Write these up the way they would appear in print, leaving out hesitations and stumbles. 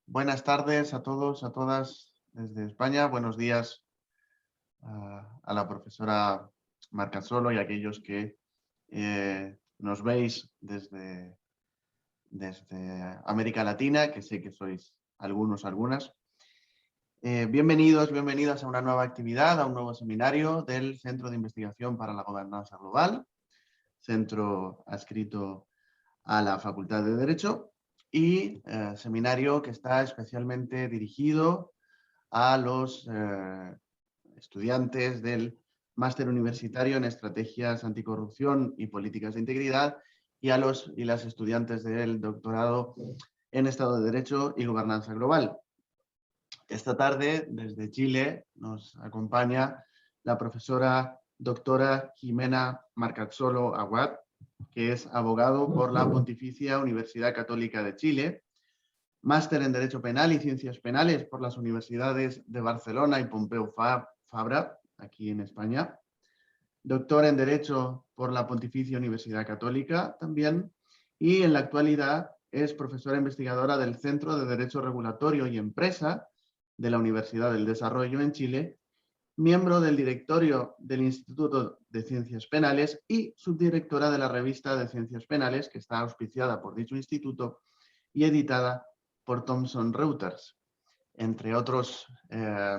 Buenas tardes a todos, a todas desde España. Buenos días a la profesora Marcasolo y a aquellos que nos veis desde América Latina, que sé que sois algunos, algunas. Bienvenidos, bienvenidas a una nueva actividad, a un nuevo seminario del Centro de Investigación para la Gobernanza Global, centro adscrito a la Facultad de Derecho, y seminario que está especialmente dirigido a los estudiantes del máster universitario en estrategias anticorrupción y políticas de integridad y a los y las estudiantes del doctorado en Estado de Derecho y Gobernanza Global. Esta tarde, desde Chile, nos acompaña la profesora doctora Jimena Marcazzolo Aguad, que es abogado por la Pontificia Universidad Católica de Chile, máster en Derecho Penal y Ciencias Penales por las universidades de Barcelona y Pompeu Fabra, aquí en España, doctor en Derecho por la Pontificia Universidad Católica también, y en la actualidad es profesora investigadora del Centro de Derecho Regulatorio y Empresa de la Universidad del Desarrollo en Chile, miembro del directorio del Instituto de Ciencias Penales y subdirectora de la revista de Ciencias Penales, que está auspiciada por dicho instituto y editada por Thomson Reuters, entre otros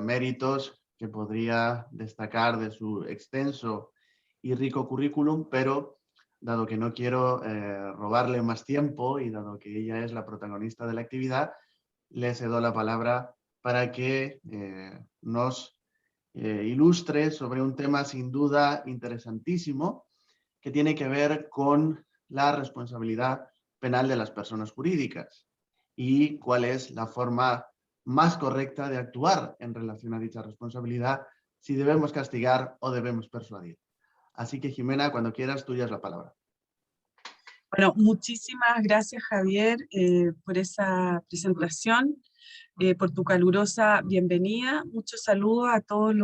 méritos que podría destacar de su extenso y rico currículum, pero dado que no quiero robarle más tiempo y dado que ella es la protagonista de la actividad, le cedo la palabra para que nos ilustre sobre un tema sin duda interesantísimo que tiene que ver con la responsabilidad penal de las personas jurídicas y cuál es la forma más correcta de actuar en relación a dicha responsabilidad, si debemos castigar o debemos persuadir. Así que, Jimena, cuando quieras, tuya es la palabra. Bueno, muchísimas gracias, Javier, por esa presentación, por tu calurosa bienvenida. Muchos saludos a todos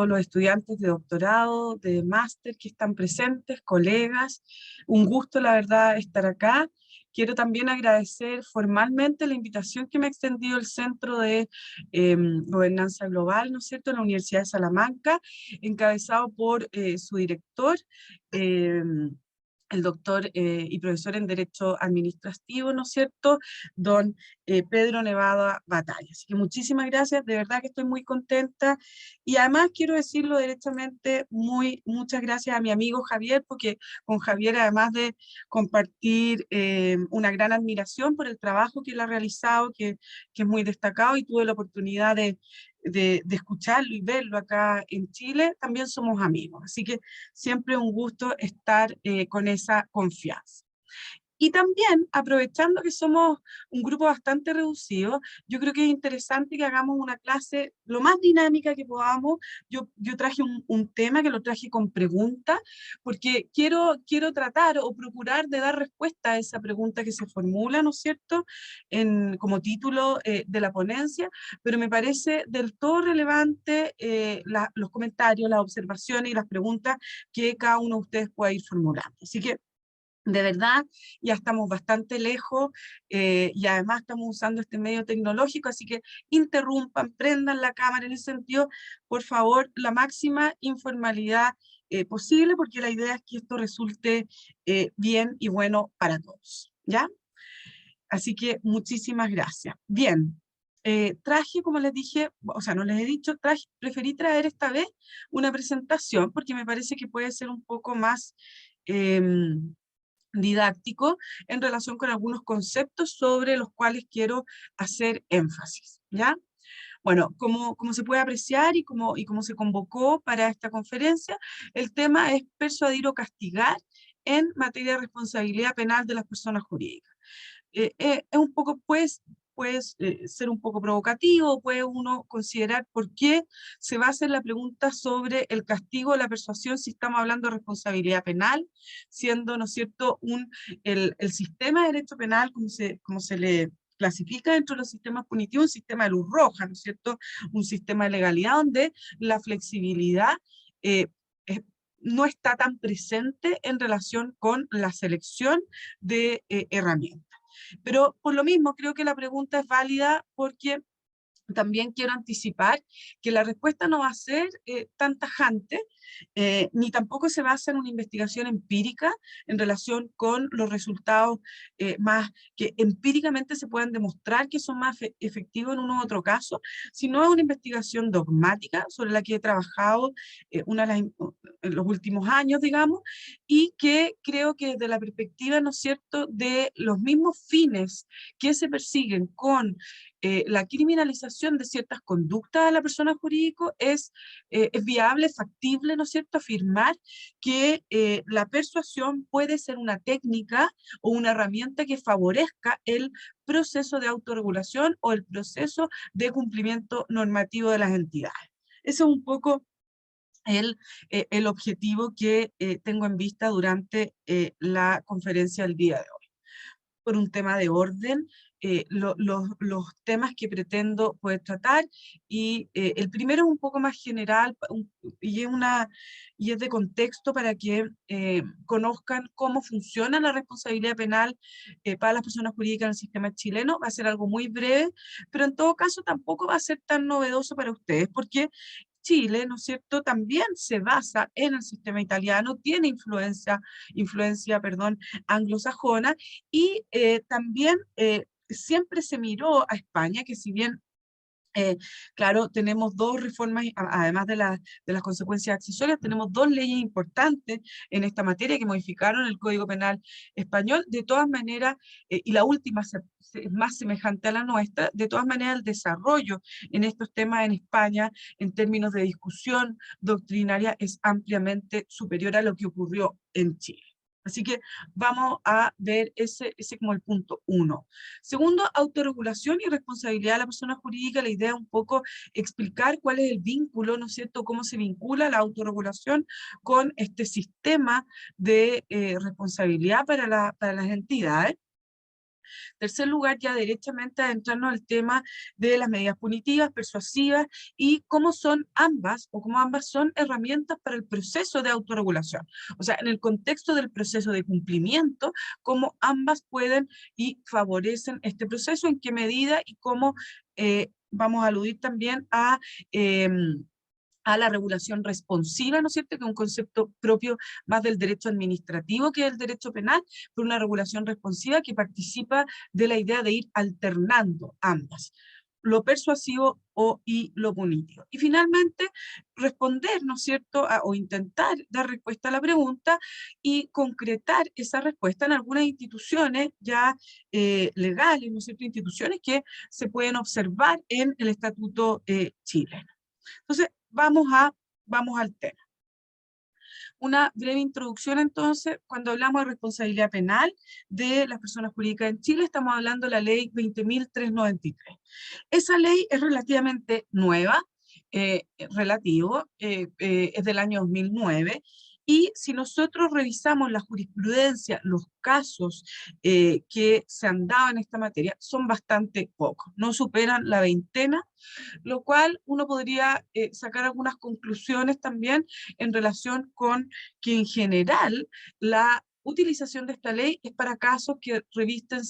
los estudiantes de doctorado, de máster que están presentes, colegas. Un gusto, la verdad, estar acá. Quiero también agradecer formalmente la invitación que me ha extendido el Centro de Gobernanza Global, ¿no es cierto?, en la Universidad de Salamanca, encabezado por su director, el doctor y profesor en Derecho Administrativo, ¿no es cierto?, don Pedro Nevada Batalla. Así que muchísimas gracias, de verdad que estoy muy contenta, y además quiero decirlo derechamente, muchas gracias a mi amigo Javier, porque con Javier, además de compartir una gran admiración por el trabajo que él ha realizado, que es muy destacado, y tuve la oportunidad de escucharlo y verlo acá en Chile, también somos amigos. Así que siempre un gusto estar con esa confianza. Y también, aprovechando que somos un grupo bastante reducido, yo creo que es interesante que hagamos una clase lo más dinámica que podamos. Yo traje un tema que lo traje con preguntas, porque quiero tratar o procurar de dar respuesta a esa pregunta que se formula, ¿no es cierto?, como título de la ponencia, pero me parece del todo relevante los comentarios, las observaciones y las preguntas que cada uno de ustedes pueda ir formulando. Así que, de verdad, ya estamos bastante lejos y además estamos usando este medio tecnológico, así que interrumpan, prendan la cámara en ese sentido, por favor, la máxima informalidad posible, porque la idea es que esto resulte bien y bueno para todos, ¿ya? Así que muchísimas gracias. Bien, traje, como les dije, o sea, no les he dicho, preferí traer esta vez una presentación, porque me parece que puede ser un poco más didáctico en relación con algunos conceptos sobre los cuales quiero hacer énfasis, ¿ya? Bueno, como se puede apreciar y como se convocó para esta conferencia, el tema es persuadir o castigar en materia de responsabilidad penal de las personas jurídicas. Es un poco, pues, puede ser un poco provocativo, puede uno considerar por qué se va a hacer la pregunta sobre el castigo o la persuasión si estamos hablando de responsabilidad penal, siendo, ¿no es cierto?, el sistema de derecho penal, como se le clasifica dentro de los sistemas punitivos, un sistema de luz roja, ¿no es cierto?, un sistema de legalidad donde la flexibilidad es, no está tan presente en relación con la selección de herramientas. Pero por lo mismo creo que la pregunta es válida porque también quiero anticipar que la respuesta no va a ser tan tajante, ni tampoco se basa en una investigación empírica en relación con los resultados más que empíricamente se puedan demostrar que son más efectivos en uno u otro caso, sino es una investigación dogmática sobre la que he trabajado en los últimos años, digamos, y que creo que desde la perspectiva, ¿no es cierto?, de los mismos fines que se persiguen con la criminalización de ciertas conductas a la persona jurídica es viable, factible, ¿no es cierto?, afirmar que la persuasión puede ser una técnica o una herramienta que favorezca el proceso de autorregulación o el proceso de cumplimiento normativo de las entidades. Eso es un poco el objetivo que tengo en vista durante la conferencia del día de hoy. Por un tema de orden, los temas que pretendo poder tratar, y el primero es un poco más general y es de contexto para que conozcan cómo funciona la responsabilidad penal para las personas jurídicas en el sistema chileno. Va a ser algo muy breve, pero en todo caso tampoco va a ser tan novedoso para ustedes, porque Chile, ¿no es cierto?, también se basa en el sistema italiano, tiene influencia, anglosajona, y también siempre se miró a España, que si bien claro, tenemos dos reformas, además de las consecuencias accesorias, tenemos dos leyes importantes en esta materia que modificaron el Código Penal español. De todas maneras, y la última es más semejante a la nuestra, de todas maneras el desarrollo en estos temas en España, en términos de discusión doctrinaria, es ampliamente superior a lo que ocurrió en Chile. Así que vamos a ver ese como el punto 1. Segundo, autorregulación y responsabilidad de la persona jurídica. La idea es un poco explicar cuál es el vínculo, ¿no es cierto?, cómo se vincula la autorregulación con este sistema de responsabilidad para las entidades. Tercer lugar, ya derechamente adentrarnos al tema de las medidas punitivas, persuasivas, y cómo son ambas, o cómo ambas son herramientas para el proceso de autorregulación. O sea, en el contexto del proceso de cumplimiento, cómo ambas pueden y favorecen este proceso, en qué medida y cómo vamos a aludir también a la regulación responsiva, ¿no es cierto?, que es un concepto propio más del derecho administrativo que del derecho penal, pero una regulación responsiva que participa de la idea de ir alternando ambas, lo persuasivo y lo punitivo. Y finalmente, responder, ¿no es cierto?, o intentar dar respuesta a la pregunta y concretar esa respuesta en algunas instituciones ya legales, ¿no es cierto?, instituciones que se pueden observar en el Estatuto chileno. Entonces, vamos al tema. Una breve introducción entonces. Cuando hablamos de responsabilidad penal de las personas jurídicas en Chile, estamos hablando de la ley 20.393. Esa ley es relativamente nueva, es del año 2009, y si nosotros revisamos la jurisprudencia, los casos que se han dado en esta materia son bastante pocos, no superan la veintena, lo cual uno podría sacar algunas conclusiones también en relación con que en general la utilización de esta ley es para casos que revisten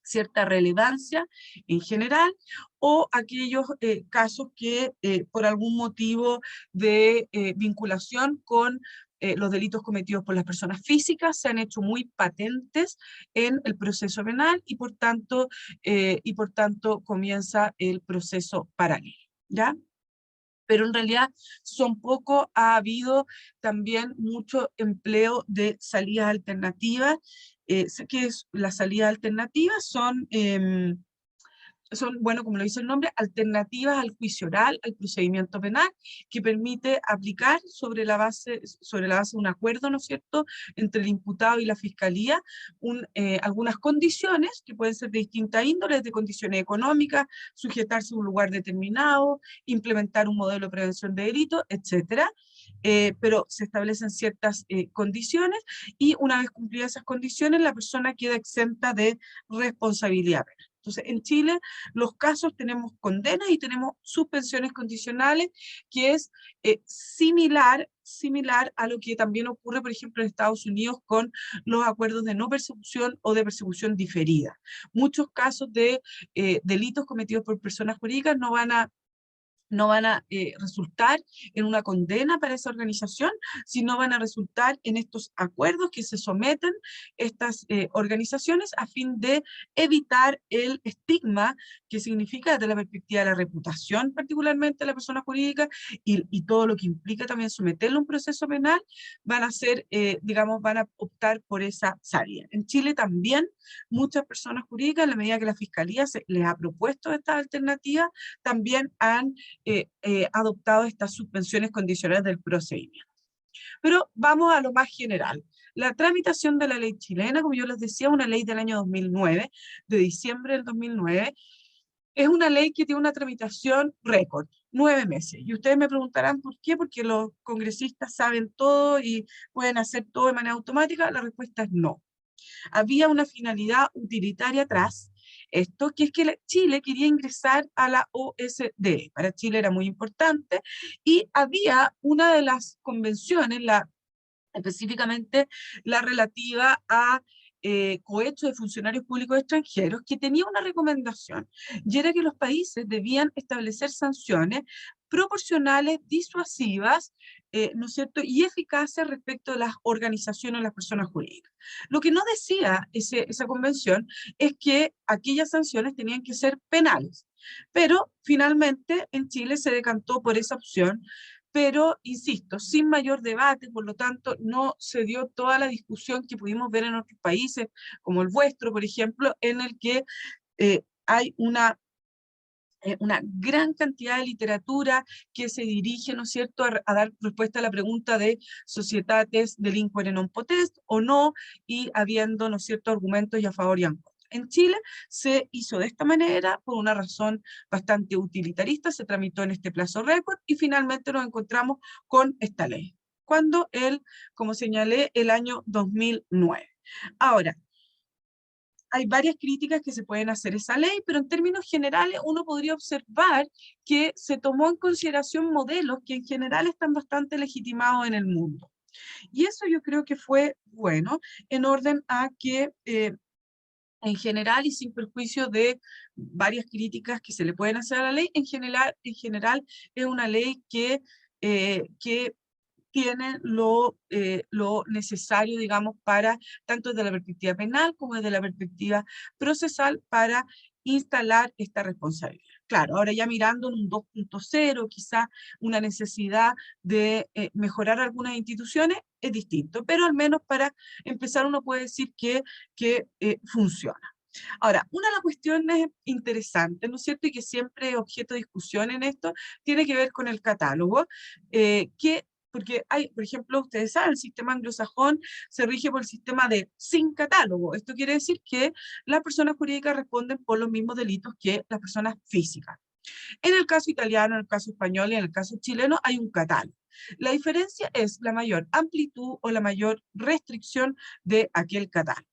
cierta relevancia en general, o aquellos casos que por algún motivo de vinculación con los delitos cometidos por las personas físicas se han hecho muy patentes en el proceso penal y por tanto comienza el proceso paralelo, ¿ya? Pero en realidad son pocos. Ha habido también mucho empleo de salidas alternativas. Que las salidas alternativas son, bueno, como lo dice el nombre, alternativas al juicio oral, al procedimiento penal, que permite aplicar sobre la base de un acuerdo, ¿no es cierto?, entre el imputado y la fiscalía, algunas condiciones que pueden ser de distintas índoles, de condiciones económicas, sujetarse a un lugar determinado, implementar un modelo de prevención de delitos, etcétera. Pero se establecen ciertas condiciones, y una vez cumplidas esas condiciones, la persona queda exenta de responsabilidad penal. Entonces, en Chile, los casos tenemos condenas y tenemos suspensiones condicionales, que es similar a lo que también ocurre, por ejemplo, en Estados Unidos con los acuerdos de no persecución o de persecución diferida. Muchos casos de delitos cometidos por personas jurídicas no van a resultar en una condena para esa organización, sino van a resultar en estos acuerdos que se someten estas organizaciones a fin de evitar el estigma que significa desde la perspectiva de la reputación, particularmente de la persona jurídica, y todo lo que implica también someterlo a un proceso penal, van a ser, digamos, van a optar por esa salida. En Chile también muchas personas jurídicas, en la medida que la Fiscalía les ha propuesto estas alternativas, también han adoptado estas suspensiones condicionales del procedimiento. Pero vamos a lo más general. La tramitación de la ley chilena, como yo les decía, una ley del año 2009, de diciembre del 2009, es una ley que tiene una tramitación récord, 9 meses. Y ustedes me preguntarán por qué, porque los congresistas saben todo y pueden hacer todo de manera automática. La respuesta es no. Había una finalidad utilitaria atrás, esto que es que Chile quería ingresar a la OSD. Para Chile era muy importante y había una de las convenciones, específicamente la relativa a cohecho de funcionarios públicos extranjeros, que tenía una recomendación, y era que los países debían establecer sanciones proporcionales, disuasivas, ¿no es cierto?, y eficaces respecto de las organizaciones o las personas jurídicas. Lo que no decía esa convención es que aquellas sanciones tenían que ser penales, pero finalmente en Chile se decantó por esa opción, pero, insisto, sin mayor debate, por lo tanto, no se dio toda la discusión que pudimos ver en otros países, como el vuestro, por ejemplo, en el que hay una gran cantidad de literatura que se dirige, ¿no es cierto?, a dar respuesta a la pregunta de societates delinquere non potest o no, y habiendo, ¿no es cierto?, argumentos y a favor y en contra. En Chile se hizo de esta manera por una razón bastante utilitarista, se tramitó en este plazo récord y finalmente nos encontramos con esta ley. Cuando como señalé, el año 2009. Ahora, hay varias críticas que se pueden hacer a esa ley, pero en términos generales uno podría observar que se tomó en consideración modelos que en general están bastante legitimados en el mundo. Y eso yo creo que fue bueno, en orden a que en general y sin perjuicio de varias críticas que se le pueden hacer a la ley, en general es una ley que tiene lo necesario, digamos, para, tanto desde la perspectiva penal como desde la perspectiva procesal, para instalar esta responsabilidad. Claro, ahora ya mirando en un 2.0, quizá una necesidad de mejorar algunas instituciones, es distinto, pero al menos para empezar uno puede decir que funciona. Ahora, una de las cuestiones interesantes, ¿no es cierto?, y que siempre es objeto de discusión en esto, tiene que ver con el catálogo, porque hay, por ejemplo, ustedes saben, el sistema anglosajón se rige por el sistema de sin catálogo. Esto quiere decir que las personas jurídicas responden por los mismos delitos que las personas físicas. En el caso italiano, en el caso español y en el caso chileno hay un catálogo. La diferencia es la mayor amplitud o la mayor restricción de aquel catálogo.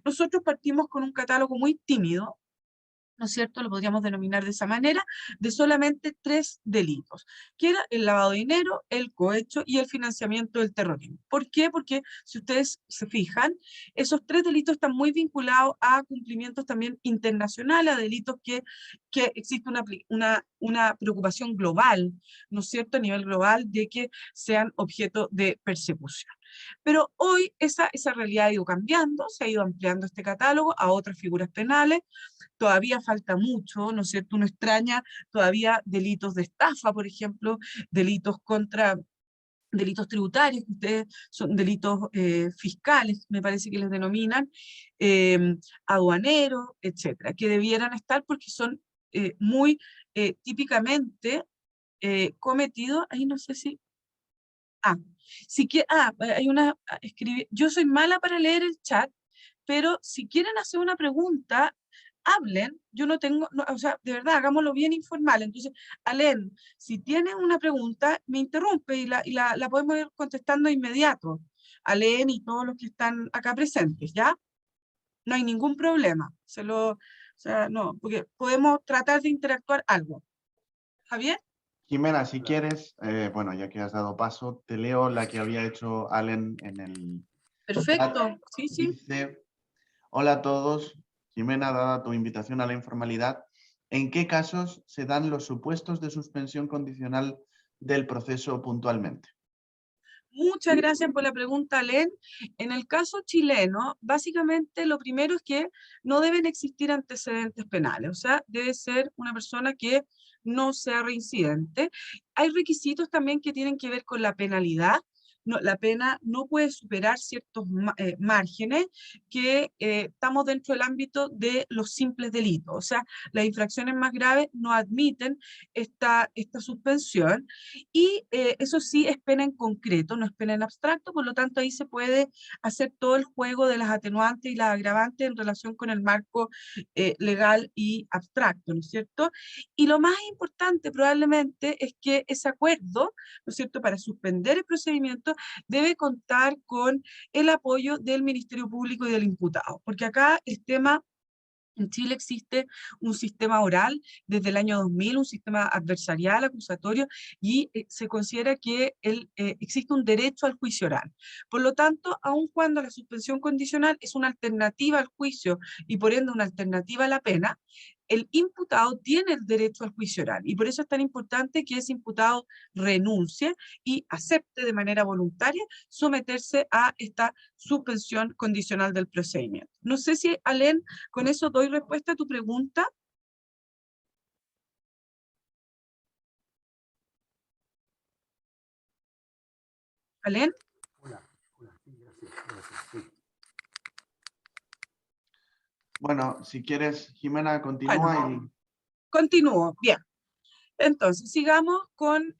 Nosotros partimos con un catálogo muy tímido, ¿no es cierto?, lo podríamos denominar de esa manera, de solamente 3 delitos, que era el lavado de dinero, el cohecho y el financiamiento del terrorismo. ¿Por qué? Porque si ustedes se fijan, esos 3 delitos están muy vinculados a cumplimientos también internacionales, a delitos que existe una preocupación global, ¿no es cierto?, a nivel global, de que sean objeto de persecución. Pero hoy esa realidad ha ido cambiando, se ha ido ampliando este catálogo a otras figuras penales. Todavía falta mucho, ¿no es cierto? Uno extraña todavía delitos de estafa, por ejemplo, delitos tributarios, que ustedes son delitos fiscales, me parece que les denominan, aduaneros, etcétera, que debieran estar porque son muy típicamente cometidos, ahí no sé si... hay yo soy mala para leer el chat, pero si quieren hacer una pregunta, hablen, yo no tengo, o sea, de verdad, hagámoslo bien informal. Entonces, Alén, si tienen una pregunta, me interrumpe y la podemos ir contestando de inmediato. Alén y todos los que están acá presentes, ¿ya? No hay ningún problema. O sea, no, porque podemos tratar de interactuar algo. ¿Javier? Jimena, si quieres, bueno, ya que has dado paso, te leo la que había hecho Allen en el chat. Perfecto, sí, sí. Dice: hola a todos. Jimena, dada tu invitación a la informalidad, ¿en qué casos se dan los supuestos de suspensión condicional del proceso puntualmente? Muchas gracias por la pregunta, Len. En el caso chileno, básicamente lo primero es que no deben existir antecedentes penales, o sea, debe ser una persona que no sea reincidente. Hay requisitos también que tienen que ver con la penalidad. No, la pena no puede superar ciertos márgenes que estamos dentro del ámbito de los simples delitos. O sea, las infracciones más graves no admiten esta suspensión. Y eso sí es pena en concreto, no es pena en abstracto, por lo tanto ahí se puede hacer todo el juego de las atenuantes y las agravantes en relación con el marco legal y abstracto, ¿no es cierto? Y lo más importante probablemente es que ese acuerdo, ¿no es cierto?, para suspender el procedimiento debe contar con el apoyo del Ministerio Público y del imputado, porque acá el tema... En Chile existe un sistema oral desde el año 2000, un sistema adversarial, acusatorio, y se considera que existe un derecho al juicio oral. Por lo tanto, aun cuando la suspensión condicional es una alternativa al juicio y por ende una alternativa a la pena, el imputado tiene el derecho al juicio oral. Y por eso es tan importante que ese imputado renuncie y acepte de manera voluntaria someterse a esta suspensión condicional del procedimiento. No sé si, Alén, con eso doy respuesta a tu pregunta. ¿Alén? Bueno, si quieres, Jimena, continúa Bueno, continúo. Bien. Entonces, sigamos con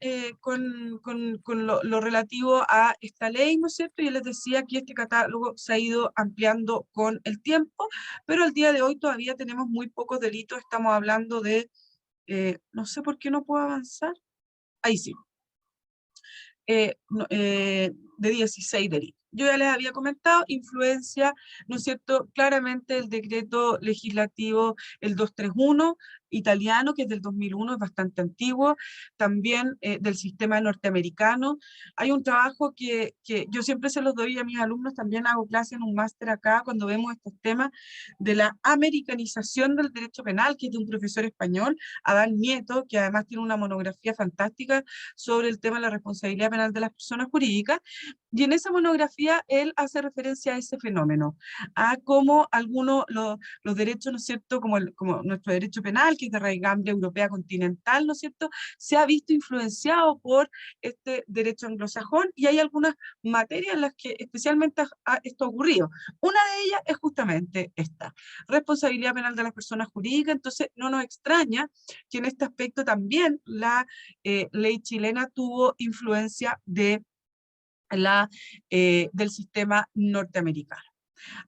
lo relativo a esta ley, ¿no es cierto? Yo les decía que este catálogo se ha ido ampliando con el tiempo, pero al día de hoy todavía tenemos muy pocos delitos. Estamos hablando de, no sé por qué no puedo avanzar. Ahí sí. De 16 delitos. Yo ya les había comentado, influencia, ¿no es cierto?, claramente el decreto legislativo, el 231 italiano, que es del 2001, es bastante antiguo, también del sistema norteamericano. Hay un trabajo que yo siempre se los doy a mis alumnos, también hago clase en un máster acá, cuando vemos estos temas de la americanización del derecho penal, que es de un profesor español, Adán Nieto, que además tiene una monografía fantástica sobre el tema de la responsabilidad penal de las personas jurídicas, y en esa monografía él hace referencia a ese fenómeno, a cómo algunos, los derechos, ¿no es cierto?, como nuestro derecho penal, que es de raigambre europea continental, ¿no es cierto?, se ha visto influenciado por este derecho anglosajón, y hay algunas materias en las que especialmente esto ha ocurrido. Una de ellas es justamente esta, responsabilidad penal de las personas jurídicas. Entonces no nos extraña que en este aspecto también la ley chilena tuvo influencia del sistema norteamericano.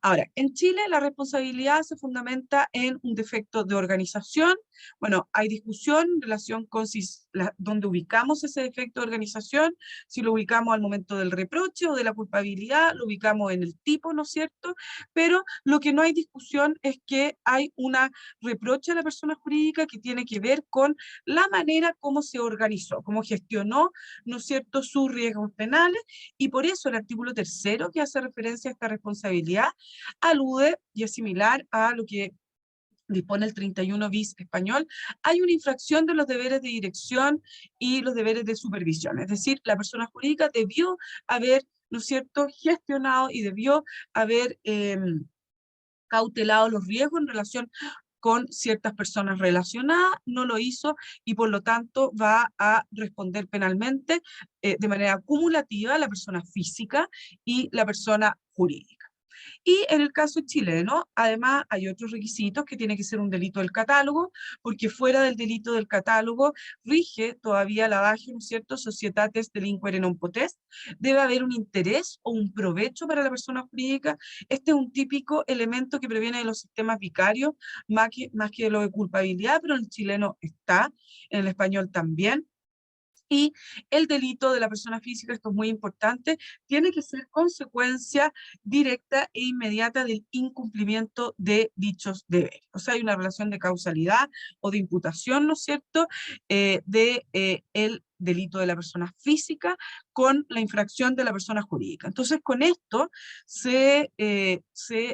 Ahora, en Chile la responsabilidad se fundamenta en un defecto de organización. Bueno, hay discusión en relación con dónde ubicamos ese defecto de organización, si lo ubicamos al momento del reproche o de la culpabilidad, lo ubicamos en el tipo, ¿no es cierto? Pero lo que no hay discusión es que hay una reproche a la persona jurídica que tiene que ver con la manera como se organizó, cómo gestionó, ¿no es cierto?, sus riesgos penales, y por eso el artículo 3º, que hace referencia a esta responsabilidad, alude y es similar a lo que dispone el 31 bis español. Hay una infracción de los deberes de dirección y los deberes de supervisión, es decir, la persona jurídica debió haber, ¿no es cierto?, gestionado y debió haber cautelado los riesgos en relación con ciertas personas relacionadas, no lo hizo y por lo tanto va a responder penalmente de manera acumulativa la persona física y la persona jurídica. Y en el caso chileno, además, hay otros requisitos que tiene que ser un delito del catálogo, porque fuera del delito del catálogo rige todavía el adagio, ¿no es cierto?, societatis delinquere non potest. Debe haber un interés o un provecho para la persona jurídica. Este es un típico elemento que proviene de los sistemas vicarios, más que lo de culpabilidad, pero en el chileno está, en el español también. Y el delito de la persona física, esto es muy importante, tiene que ser consecuencia directa e inmediata del incumplimiento de dichos deberes. O sea, hay una relación de causalidad o de imputación, ¿no es cierto?, el delito de la persona física con la infracción de la persona jurídica. Entonces, con esto,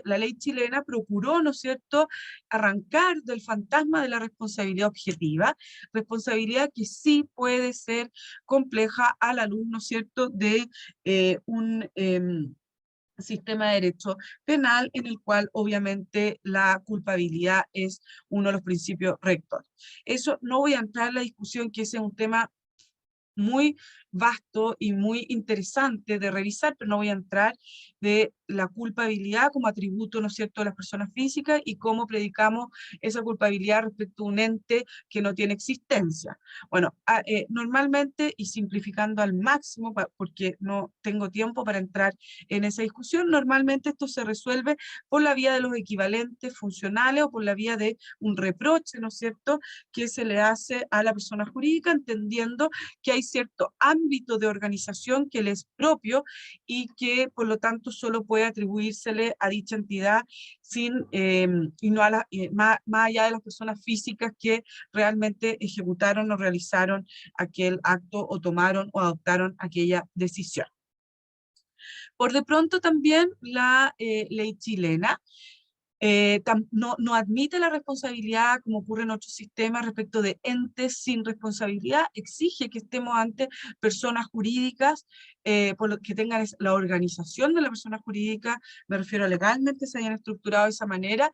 la ley chilena procuró, ¿no es cierto?, arrancar del fantasma de la responsabilidad objetiva, responsabilidad que sí puede ser compleja a la luz, ¿no es cierto?, de un sistema de derecho penal en el cual obviamente la culpabilidad es uno de los principios rectores. Eso no voy a entrar en la discusión, que ese es un tema muy vasto y muy interesante de revisar, pero no voy a entrar, de la culpabilidad como atributo, ¿no es cierto?, de las personas físicas y cómo predicamos esa culpabilidad respecto a un ente que no tiene existencia. Bueno, normalmente, y simplificando al máximo, porque no tengo tiempo para entrar en esa discusión, normalmente esto se resuelve por la vía de los equivalentes funcionales o por la vía de un reproche, ¿no es cierto?, que se le hace a la persona jurídica, entendiendo que hay cierto ámbito de organización que le es propio y que por lo tanto solo puede atribuírsele a dicha entidad sin, y no a más allá de las personas físicas que realmente ejecutaron o realizaron aquel acto o tomaron o adoptaron aquella decisión. Por de pronto también la ley chilena no admite la responsabilidad, como ocurre en otros sistemas, respecto de entes sin responsabilidad, exige que estemos ante personas jurídicas, por lo que tengan la organización de la persona jurídica, me refiero a legalmente, se hayan estructurado de esa manera,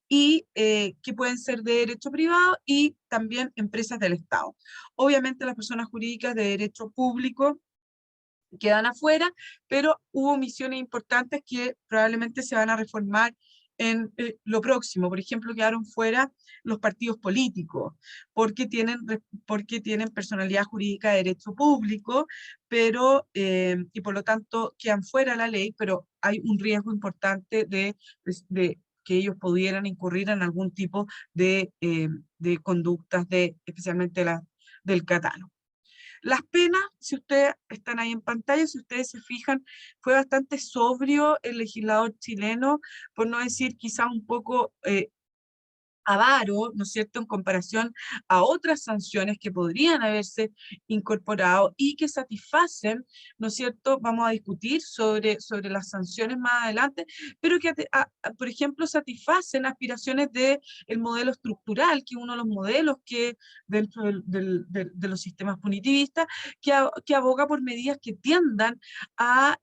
y que pueden ser de derecho privado y también empresas del Estado. Obviamente las personas jurídicas de derecho público quedan afuera, pero hubo misiones importantes que probablemente se van a reformar en lo próximo. Por ejemplo, quedaron fuera los partidos políticos, porque tienen personalidad jurídica de derecho público, pero, y por lo tanto quedan fuera de la ley, pero hay un riesgo importante de que ellos pudieran incurrir en algún tipo de conductas, especialmente del catálogo. Las penas, si ustedes están ahí en pantalla, si ustedes se fijan, fue bastante sobrio el legislador chileno, por no decir quizá un poco avaro, ¿no es cierto?, en comparación a otras sanciones que podrían haberse incorporado y que satisfacen, ¿no es cierto?, vamos a discutir sobre las sanciones más adelante, pero que, por ejemplo, satisfacen aspiraciones del modelo estructural, que es uno de los modelos que dentro de los sistemas punitivistas, que aboga por medidas que tiendan a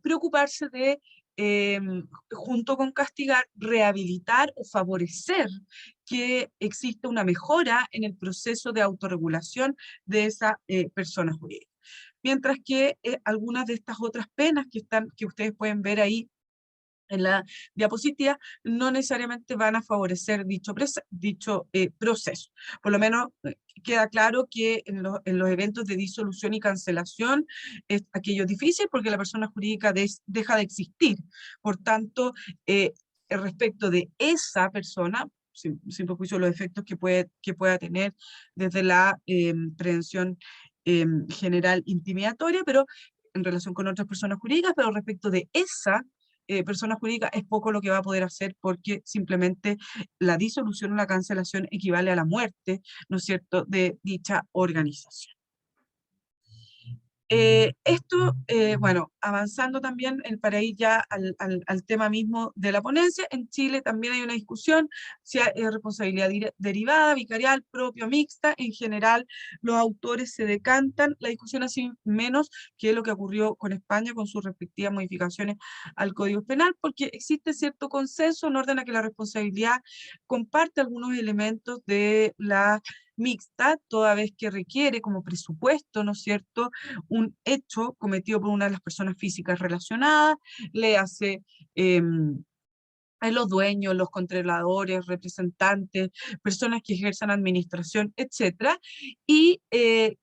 preocuparse de junto con castigar, rehabilitar o favorecer que exista una mejora en el proceso de autorregulación de esa persona jurídica. Mientras que algunas de estas otras penas que ustedes pueden ver ahí en la diapositiva, no necesariamente van a favorecer dicho proceso. Por lo menos queda claro que en los eventos de disolución y cancelación es aquello difícil porque la persona jurídica deja de existir. Por tanto, respecto de esa persona, sin perjuicio de los efectos que pueda tener desde la prevención general intimidatoria, pero en relación con otras personas jurídicas, pero respecto de esa persona jurídica es poco lo que va a poder hacer porque simplemente la disolución o la cancelación equivale a la muerte, ¿no es cierto?, de dicha organización. Bueno, avanzando también para ir ya al tema mismo de la ponencia, en Chile también hay una discusión si hay responsabilidad derivada, vicarial, propio, mixta. En general, los autores se decantan, la discusión así menos que lo que ocurrió con España con sus respectivas modificaciones al Código Penal, porque existe cierto consenso en orden a que la responsabilidad comparte algunos elementos de la mixta, toda vez que requiere como presupuesto, ¿no es cierto?, un hecho cometido por una de las personas físicas relacionadas, le hace los dueños, los controladores, representantes, personas que ejerzan administración, etcétera, y que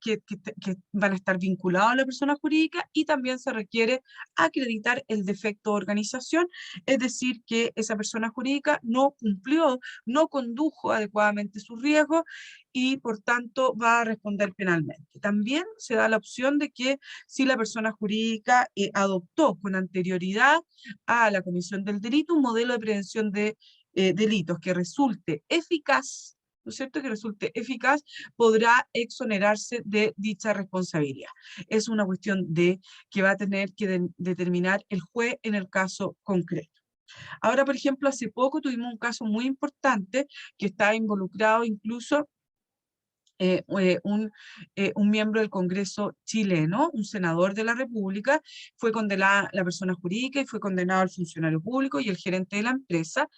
van a estar vinculados a la persona jurídica, y también se requiere acreditar el defecto de organización, es decir, que esa persona jurídica no cumplió, no condujo adecuadamente sus riesgos, y por tanto va a responder penalmente. También se da la opción de que si la persona jurídica adoptó con anterioridad a la comisión del delito un modelo de prevención de delitos que resulte eficaz, ¿no es cierto?, que resulte eficaz, podrá exonerarse de dicha responsabilidad. Es una cuestión de que va a tener que determinar el juez en el caso concreto. Ahora, por ejemplo, hace poco tuvimos un caso muy importante que estaba involucrado incluso un miembro del Congreso chileno, un senador de la República, fue condenada la persona jurídica y fue condenado el funcionario público y el gerente de la empresa.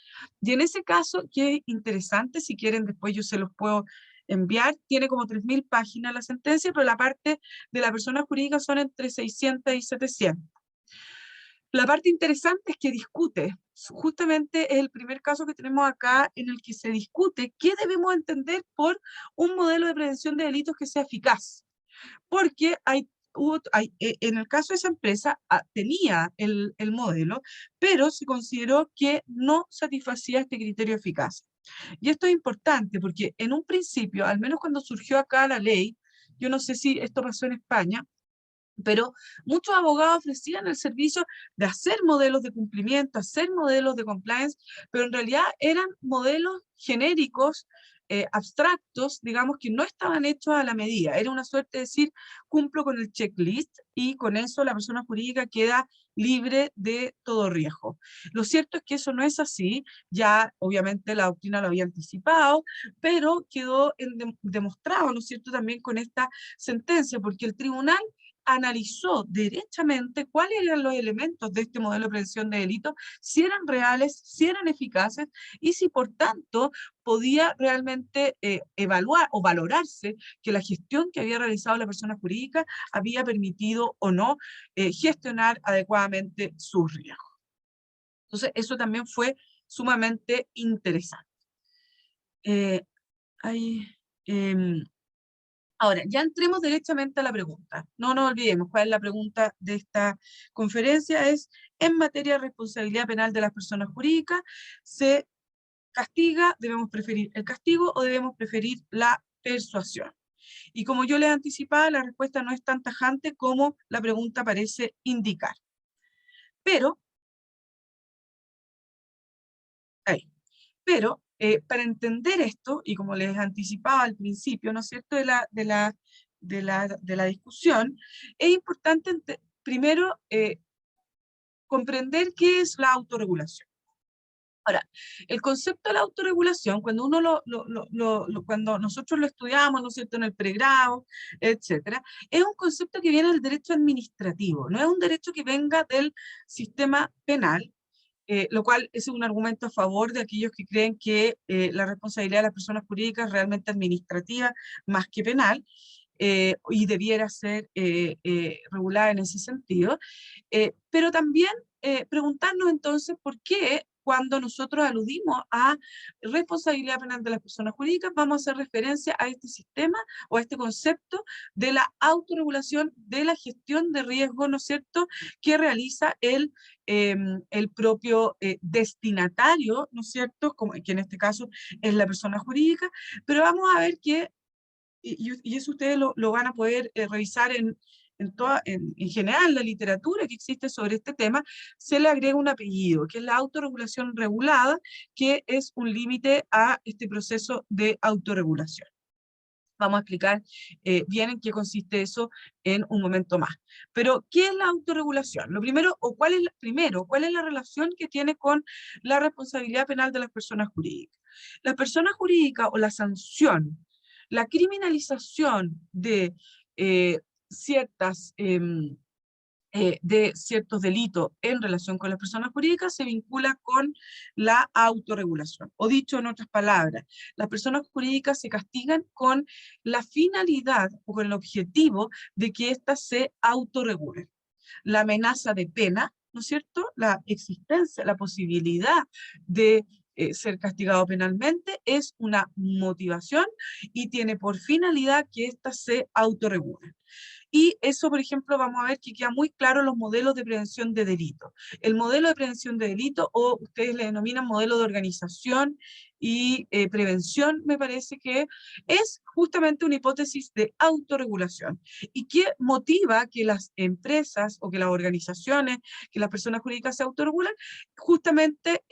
Y en ese caso, que es interesante, si quieren después yo se los puedo enviar, tiene como 3.000 páginas la sentencia, pero la parte de la persona jurídica son entre 600 y 700. La parte interesante es que discute, justamente es el primer caso que tenemos acá en el que se discute qué debemos entender por un modelo de prevención de delitos que sea eficaz. Porque en el caso de esa empresa tenía el modelo, pero se consideró que no satisfacía este criterio de eficacia. Y esto es importante porque en un principio, al menos cuando surgió acá la ley, yo no sé si esto pasó en España, pero muchos abogados ofrecían el servicio de hacer modelos de cumplimiento, hacer modelos de compliance, pero en realidad eran modelos genéricos, abstractos, digamos, que no estaban hechos a la medida. Era una suerte de decir, cumplo con el checklist y con eso la persona jurídica queda libre de todo riesgo. Lo cierto es que eso no es así, ya obviamente la doctrina lo había anticipado, pero quedó demostrado, ¿no es cierto?, también con esta sentencia, porque el tribunal analizó derechamente cuáles eran los elementos de este modelo de prevención de delitos, si eran reales, si eran eficaces y si por tanto podía realmente evaluar o valorarse que la gestión que había realizado la persona jurídica había permitido o no gestionar adecuadamente sus riesgos. Entonces, eso también fue sumamente interesante. Ahora, ya entremos directamente a la pregunta. No nos olvidemos cuál es la pregunta de esta conferencia. Es, en materia de responsabilidad penal de las personas jurídicas, ¿se castiga, debemos preferir el castigo o debemos preferir la persuasión? Y como yo les anticipaba, la respuesta no es tan tajante como la pregunta parece indicar. Pero, para entender esto, y como les anticipaba al principio, ¿no es cierto?, de la discusión, es importante primero comprender qué es la autorregulación. Ahora, el concepto de la autorregulación, cuando cuando nosotros lo estudiamos, ¿no es cierto?, en el pregrado, etcétera, es un concepto que viene del derecho administrativo, no es un derecho que venga del sistema penal, lo cual es un argumento a favor de aquellos que creen que la responsabilidad de las personas jurídicas es realmente administrativa más que penal, y debiera ser regulada en ese sentido. Pero también preguntarnos entonces por qué cuando nosotros aludimos a responsabilidad penal de las personas jurídicas vamos a hacer referencia a este sistema o a este concepto de la autorregulación de la gestión de riesgo, ¿no es cierto?, que realiza el propio destinatario, ¿no es cierto?, como, que en este caso es la persona jurídica, pero vamos a ver que, y eso ustedes lo van a poder revisar en general la literatura que existe sobre este tema, se le agrega un apellido, que es la autorregulación regulada, que es un límite a este proceso de autorregulación. Vamos a explicar bien en qué consiste eso en un momento más. Pero, ¿qué es la autorregulación? Lo primero, ¿cuál es la relación que tiene con la responsabilidad penal de las personas jurídicas? La persona jurídica o la sanción, la criminalización de ciertos delitos en relación con las personas jurídicas se vincula con la autorregulación. O dicho en otras palabras, las personas jurídicas se castigan con la finalidad o con el objetivo de que éstas se autorregulen. La amenaza de pena, ¿no es cierto?, la existencia, la posibilidad de ser castigado penalmente es una motivación y tiene por finalidad que éstas se autorregulen. Y eso, por ejemplo, vamos a ver que queda muy claro en los modelos de prevención de delito. El modelo de prevención de delito, o ustedes le denominan modelo de organización y prevención, me parece que es justamente una hipótesis de autorregulación y que motiva que las empresas o que las organizaciones, que las personas jurídicas se autorregulan, justamente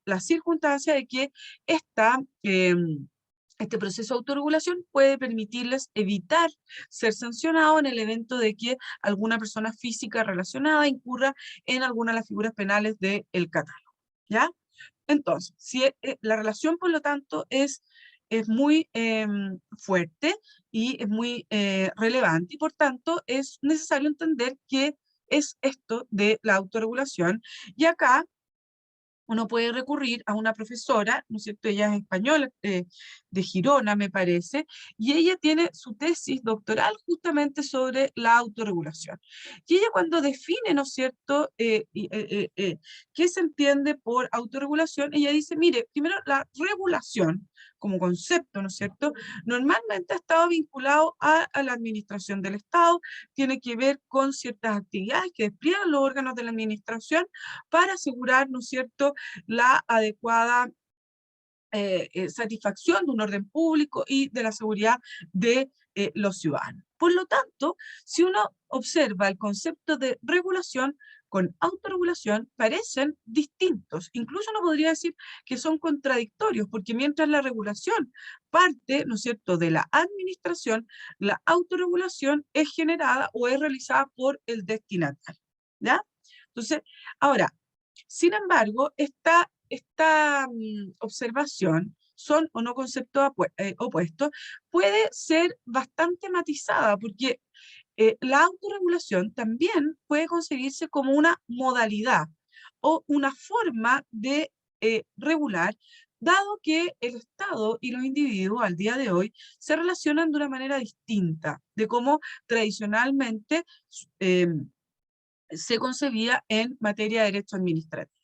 la circunstancia de que este proceso de autorregulación puede permitirles evitar ser sancionados en el evento de que alguna persona física relacionada incurra en alguna de las figuras penales del catálogo, ¿ya? Entonces, si la relación, por lo tanto, es muy fuerte y es muy relevante, y por tanto es necesario entender qué es esto de la autorregulación. Y acá uno puede recurrir a una profesora, ¿no es cierto? Ella es española, de Girona, me parece, y ella tiene su tesis doctoral justamente sobre la autorregulación. Y ella cuando define, ¿no es cierto?, qué se entiende por autorregulación, ella dice, mire, primero la regulación como concepto, ¿no es cierto?, normalmente ha estado vinculado a la administración del Estado, tiene que ver con ciertas actividades que despliegan los órganos de la administración para asegurar, ¿no es cierto?, la adecuada satisfacción de un orden público y de la seguridad de los ciudadanos. Por lo tanto, si uno observa el concepto de regulación con autorregulación, parecen distintos. Incluso uno podría decir que son contradictorios, porque mientras la regulación parte, ¿no es cierto?, de la administración, la autorregulación es generada o es realizada por el destinatario, ¿ya? Entonces, ahora, sin embargo, esta observación, son o no conceptos opuestos, puede ser bastante matizada, porque la autorregulación también puede concebirse como una modalidad o una forma de regular, dado que el Estado y los individuos al día de hoy se relacionan de una manera distinta de cómo tradicionalmente eh, se concebía en materia de derecho administrativo.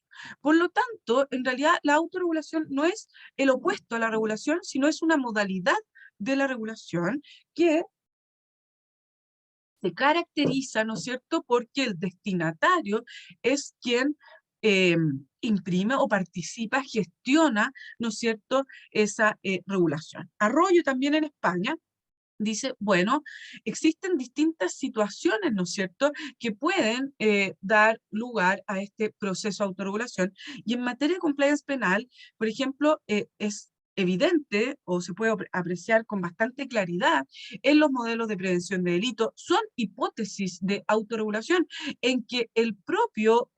Por lo tanto, en realidad la autorregulación no es el opuesto a la regulación, sino es una modalidad de la regulación que se caracteriza, ¿no es cierto?, porque el destinatario es quien eh, imprime o participa, gestiona, ¿no es cierto?, esa regulación. Arroyo también en España dice, bueno, existen distintas situaciones, ¿no es cierto?, que pueden dar lugar a este proceso de autorregulación. Y en materia de compliance penal, por ejemplo, es evidente o se puede apreciar con bastante claridad en los modelos de prevención de delito, son hipótesis de autorregulación en que el propio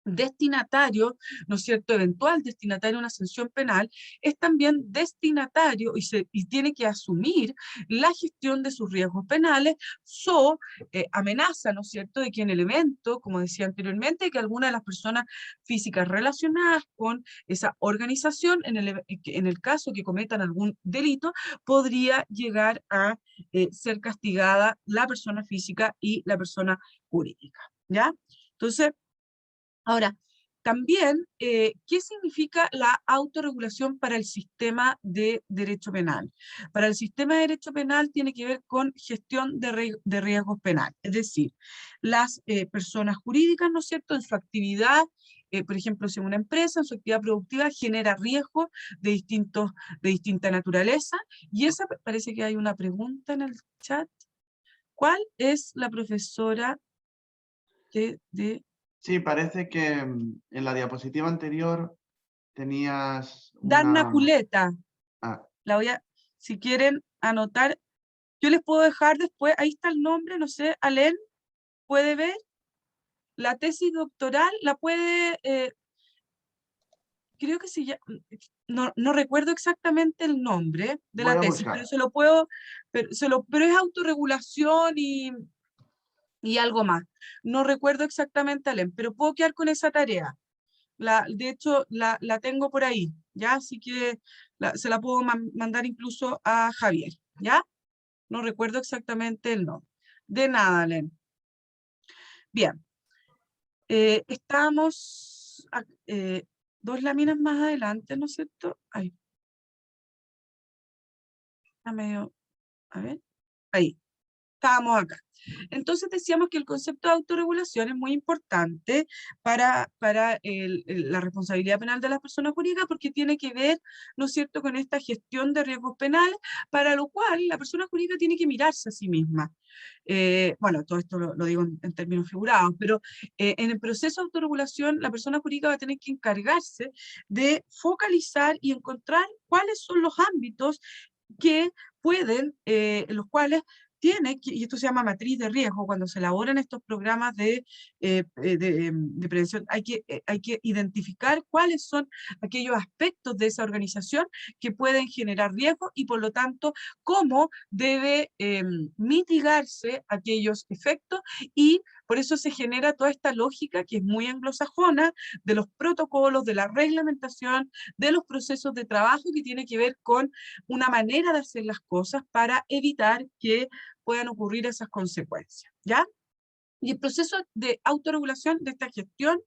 destinatario, ¿no es cierto?, eventual destinatario de una sanción penal, es también destinatario y tiene que asumir la gestión de sus riesgos penales, amenaza, ¿no es cierto?, de que en el evento, como decía anteriormente, que alguna de las personas físicas relacionadas con esa organización, en el caso que cometan algún delito, podría llegar a ser castigada la persona física y la persona jurídica, ¿ya? Entonces, ahora, también, ¿qué significa la autorregulación para el sistema de derecho penal? Para el sistema de derecho penal tiene que ver con gestión de riesgos penales, es decir, las personas jurídicas, ¿no es cierto?, en su actividad, por ejemplo, si una empresa en su actividad productiva genera riesgos de distinta naturaleza, y esa parece que hay una pregunta en el chat. ¿Cuál es la profesora de Sí, parece que en la diapositiva anterior tenías Darna una... Culeta? Ah, La voy a, si quieren anotar, yo les puedo dejar después, ahí está el nombre, no sé, Alén, puede ver, la tesis doctoral, la puede, creo que sí, no recuerdo exactamente el nombre de voy la a tesis, pero buscar. se lo puedo, pero es autorregulación y algo más. No recuerdo exactamente, Alén, pero puedo quedar con esa tarea. De hecho, la tengo por ahí, ¿ya? Así que se la puedo mandar incluso a Javier, ¿ya? No recuerdo exactamente el nombre. De nada, Len. Bien, estamos dos láminas más adelante, ¿no es cierto? Ahí, está medio, a ver, ahí. estábamos acá. Entonces decíamos que el concepto de autorregulación es muy importante para la responsabilidad penal de las personas jurídicas, porque tiene que ver, ¿no es cierto?, con esta gestión de riesgos penales, para lo cual la persona jurídica tiene que mirarse a sí misma. Bueno, todo esto lo digo en términos figurados, pero en el proceso de autorregulación la persona jurídica va a tener que encargarse de focalizar y encontrar cuáles son los ámbitos que pueden, en los cuales tiene, y esto se llama matriz de riesgo, cuando se elaboran estos programas de prevención, hay que identificar cuáles son aquellos aspectos de esa organización que pueden generar riesgo y por lo tanto cómo debe mitigarse aquellos efectos, y por eso se genera toda esta lógica que es muy anglosajona de los protocolos, de la reglamentación, de los procesos de trabajo, que tiene que ver con una manera de hacer las cosas para evitar que puedan ocurrir esas consecuencias, ¿ya? Y el proceso de autorregulación de esta gestión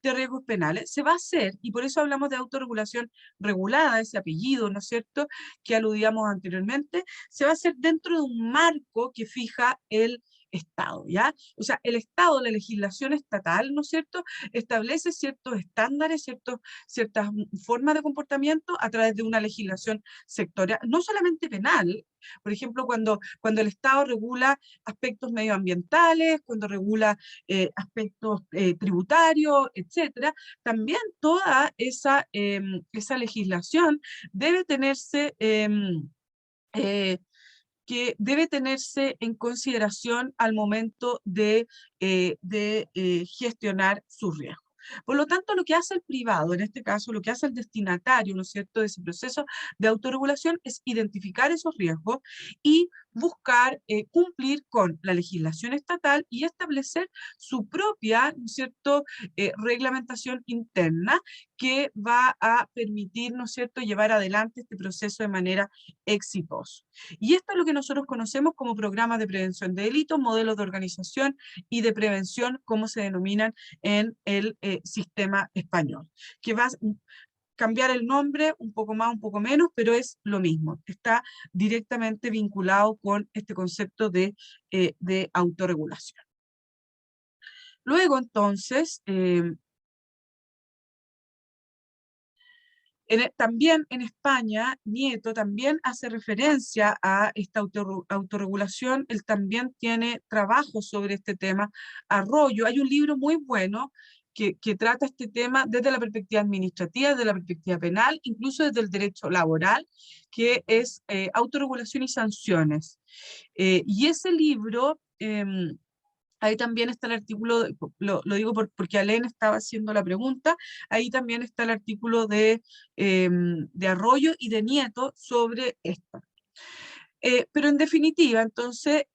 de riesgos penales se va a hacer, y por eso hablamos de autorregulación regulada, ese apellido, ¿no es cierto?, que aludíamos anteriormente, se va a hacer dentro de un marco que fija el Estado, ¿ya? O sea, el Estado, la legislación estatal, ¿no es cierto?, establece ciertos estándares, ciertas formas de comportamiento a través de una legislación sectorial, no solamente penal. Por ejemplo, cuando el Estado regula aspectos medioambientales, cuando regula aspectos tributarios, etcétera, también toda esa legislación debe tenerse, que debe tenerse en consideración al momento de gestionar su riesgo. Por lo tanto, lo que hace el privado, en este caso, lo que hace el destinatario, ¿no es cierto?, de ese proceso de autorregulación es identificar esos riesgos y buscar cumplir con la legislación estatal y establecer su propia, ¿no es cierto?, reglamentación interna que va a permitir, ¿no es cierto?, llevar adelante este proceso de manera exitosa. Y esto es lo que nosotros conocemos como programas de prevención de delitos, modelos de organización y de prevención, como se denominan en el sistema español, que va a cambiar el nombre un poco más, un poco menos, pero es lo mismo, está directamente vinculado con este concepto de autorregulación. Luego, entonces, también en España, Nieto también hace referencia a esta autorregulación, él también tiene trabajo sobre este tema. Arroyo, hay un libro muy bueno que trata este tema desde la perspectiva administrativa, desde la perspectiva penal, incluso desde el derecho laboral, que es Autorregulación y Sanciones. Y ese libro... ahí también está el artículo, lo digo porque Alén estaba haciendo la pregunta, ahí también está el artículo de Arroyo y de Nieto sobre esto. Pero en definitiva, entonces,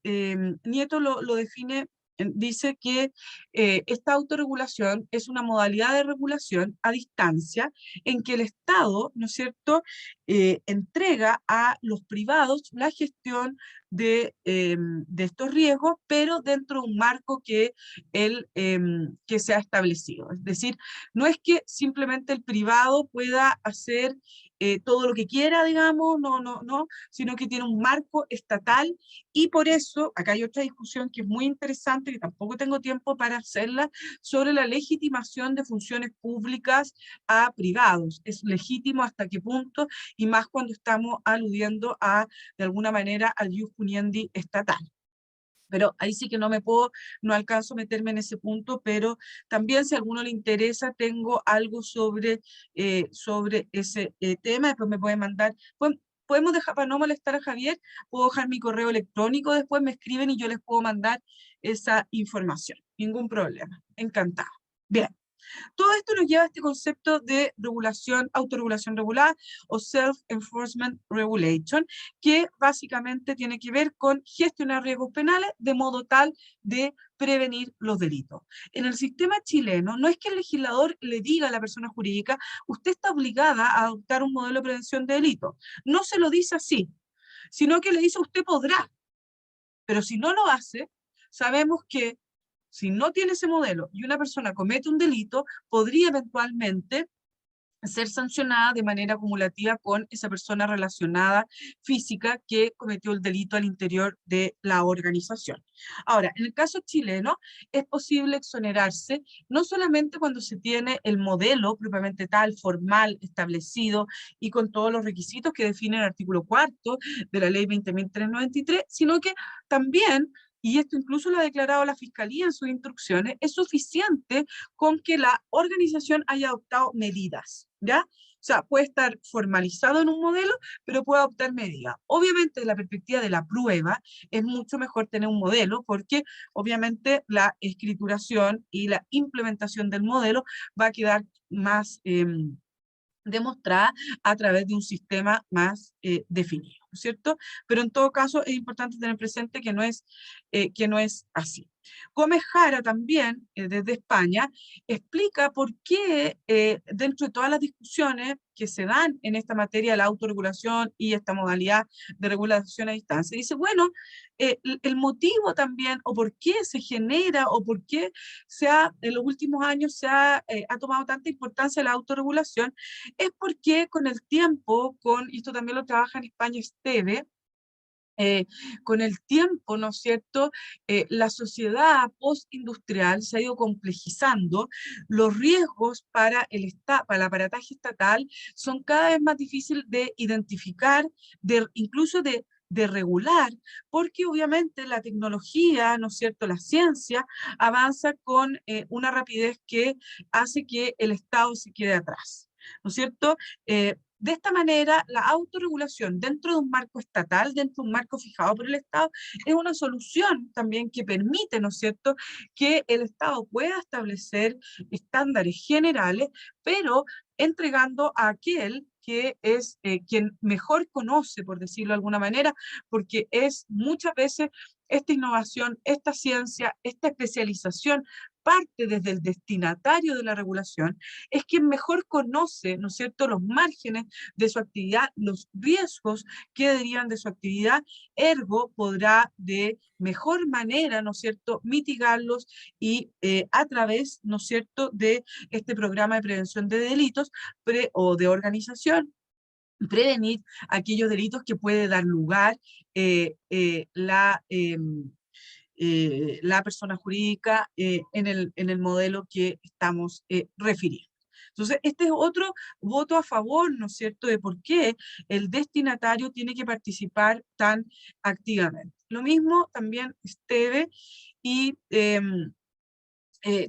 Nieto lo define, dice que esta autorregulación es una modalidad de regulación a distancia en que el Estado, ¿no es cierto?, entrega a los privados la gestión de estos riesgos, pero dentro de un marco que se ha establecido. Es decir, no es que simplemente el privado pueda hacer todo lo que quiera, digamos, no, sino que tiene un marco estatal, y por eso, acá hay otra discusión que es muy interesante, que tampoco tengo tiempo para hacerla, sobre la legitimación de funciones públicas a privados. ¿Es legítimo hasta qué punto? Y más cuando estamos aludiendo de alguna manera, al ius puniendi estatal. Pero ahí sí que no alcanzo a meterme en ese punto, pero también si a alguno le interesa, tengo algo sobre ese tema, después me pueden mandar, podemos dejar, para no molestar a Javier, puedo dejar mi correo electrónico, después me escriben y yo les puedo mandar esa información, ningún problema, encantado. Bien. Todo esto nos lleva a este concepto de regulación, autorregulación regulada o self-enforcement regulation, que básicamente tiene que ver con gestionar riesgos penales de modo tal de prevenir los delitos. En el sistema chileno, no es que el legislador le diga a la persona jurídica, usted está obligada a adoptar un modelo de prevención de delitos. No se lo dice así, sino que le dice, usted podrá. Pero si no lo hace, sabemos que si no tiene ese modelo y una persona comete un delito, podría eventualmente ser sancionada de manera acumulativa con esa persona relacionada física que cometió el delito al interior de la organización. Ahora, en el caso chileno, es posible exonerarse no solamente cuando se tiene el modelo propiamente tal, formal, establecido y con todos los requisitos que define el artículo 4 de la ley 20.393, sino que también, y esto incluso lo ha declarado la Fiscalía en sus instrucciones, es suficiente con que la organización haya adoptado medidas, ¿ya? O sea, puede estar formalizado en un modelo, pero puede adoptar medidas. Obviamente, desde la perspectiva de la prueba, es mucho mejor tener un modelo, porque obviamente la escrituración y la implementación del modelo va a quedar más demostrada a través de un sistema más definido, ¿no es cierto? Pero en todo caso es importante tener presente que no es así. Gómez Jara también, desde España, explica por qué dentro de todas las discusiones que se dan en esta materia de la autorregulación y esta modalidad de regulación a distancia, dice, bueno, el motivo también, o por qué se genera, o por qué en los últimos años ha tomado tanta importancia la autorregulación, es porque con el tiempo, y esto también lo trabaja en España Esteve, con el tiempo, ¿no es cierto?, la sociedad postindustrial se ha ido complejizando, los riesgos para el aparataje estatal son cada vez más difíciles de identificar, incluso de regular, porque obviamente la tecnología, ¿no es cierto?, la ciencia avanza con una rapidez que hace que el Estado se quede atrás, ¿no es cierto? De esta manera, la autorregulación dentro de un marco estatal, dentro de un marco fijado por el Estado, es una solución también que permite, ¿no es cierto?, que el Estado pueda establecer estándares generales, pero entregando a aquel que es quien mejor conoce, por decirlo de alguna manera, porque es muchas veces esta innovación, esta ciencia, esta especialización parte desde el destinatario de la regulación, es quien mejor conoce, ¿no es cierto?, los márgenes de su actividad, los riesgos que derivan de su actividad, ergo podrá de mejor manera, ¿no es cierto?, mitigarlos y a través, ¿no es cierto?, de este programa de prevención de delitos o de organización, prevenir aquellos delitos que puede dar lugar la persona jurídica en el modelo que estamos refiriendo. Entonces, este es otro voto a favor, ¿no es cierto?, de por qué el destinatario tiene que participar tan activamente. Lo mismo también Esteve, y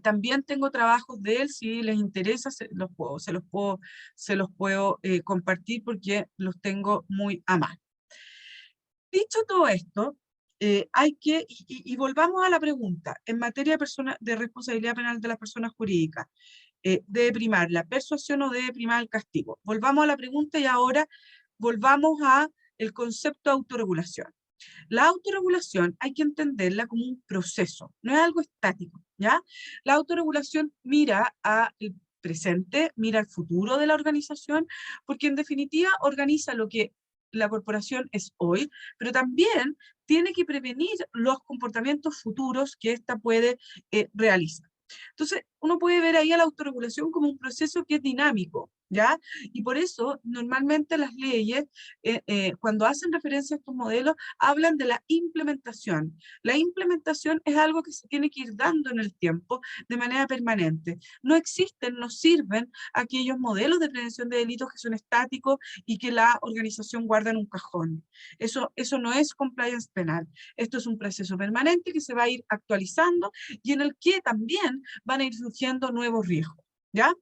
también tengo trabajos de él, si les interesa, se los puedo compartir porque los tengo muy a mano. Dicho todo esto, y volvamos a la pregunta, en materia de responsabilidad penal de las personas jurídicas, ¿debe primar la persuasión o debe primar el castigo? Volvamos a la pregunta y ahora volvamos a el concepto de autorregulación. La autorregulación hay que entenderla como un proceso, no es algo estático, ¿ya? La autorregulación mira al presente, mira al futuro de la organización, porque en definitiva organiza lo que la corporación es hoy, pero también tiene que prevenir los comportamientos futuros que ésta puede realizar. Entonces, uno puede ver ahí a la autorregulación como un proceso que es dinámico, ¿ya? Y por eso, normalmente las leyes, cuando hacen referencia a estos modelos, hablan de la implementación. La implementación es algo que se tiene que ir dando en el tiempo de manera permanente. No existen, no sirven aquellos modelos de prevención de delitos que son estáticos y que la organización guarda en un cajón. Eso no es compliance penal. Esto es un proceso permanente que se va a ir actualizando y en el que también van a ir surgiendo nuevos riesgos, ¿ya?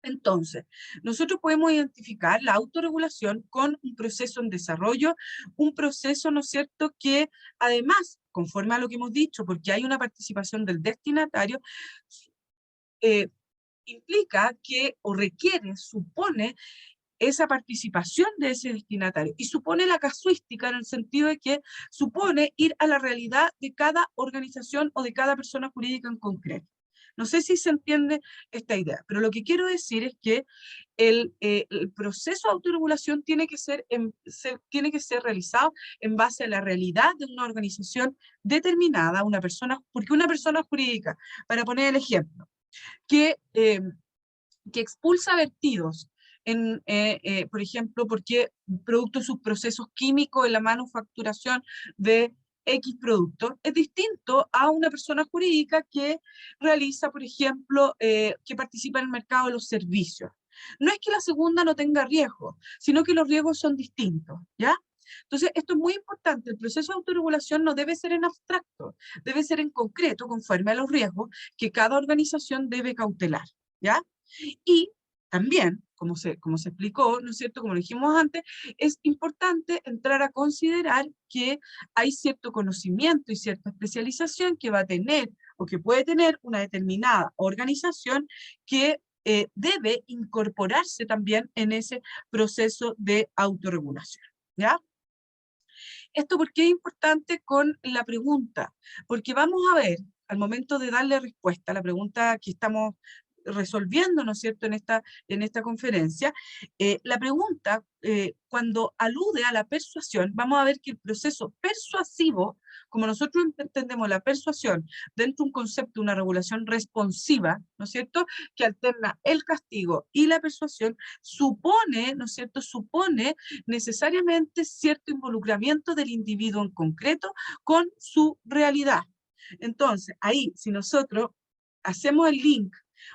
Entonces, nosotros podemos identificar la autorregulación con un proceso en desarrollo, un proceso, ¿no es cierto?, que además, conforme a lo que hemos dicho, porque hay una participación del destinatario, eh, implica que, o requiere, supone esa participación de ese destinatario y supone la casuística en el sentido de que supone ir a la realidad de cada organización o de cada persona jurídica en concreto. No sé si se entiende esta idea, pero lo que quiero decir es que el proceso de autorregulación tiene que ser realizado en base a la realidad de una organización determinada, porque una persona jurídica, para poner el ejemplo, que expulsa vertidos por ejemplo, porque producto de sus procesos químicos en la manufacturación de X producto, es distinto a una persona jurídica que realiza, por ejemplo, que participa en el mercado de los servicios. No es que la segunda no tenga riesgo, sino que los riesgos son distintos, ¿ya? Entonces, esto es muy importante. El proceso de autorregulación no debe ser en abstracto, debe ser en concreto, conforme a los riesgos que cada organización debe cautelar, ¿ya? Y también, como se explicó, ¿no es cierto?, como lo dijimos antes, es importante entrar a considerar que hay cierto conocimiento y cierta especialización que va a tener o que puede tener una determinada organización que debe incorporarse también en ese proceso de autorregulación, ¿ya? ¿Esto por qué es importante con la pregunta? Porque vamos a ver, al momento de darle respuesta a la pregunta que estamos resolviendo, ¿no es cierto?, en esta conferencia, la pregunta, cuando alude a la persuasión, vamos a ver que el proceso persuasivo, como nosotros entendemos la persuasión dentro de un concepto, una regulación responsiva, ¿no es cierto?, que alterna el castigo y la persuasión, supone, ¿no es cierto?, supone necesariamente cierto involucramiento del individuo en concreto con su realidad. Entonces, ahí, si nosotros hacemos el link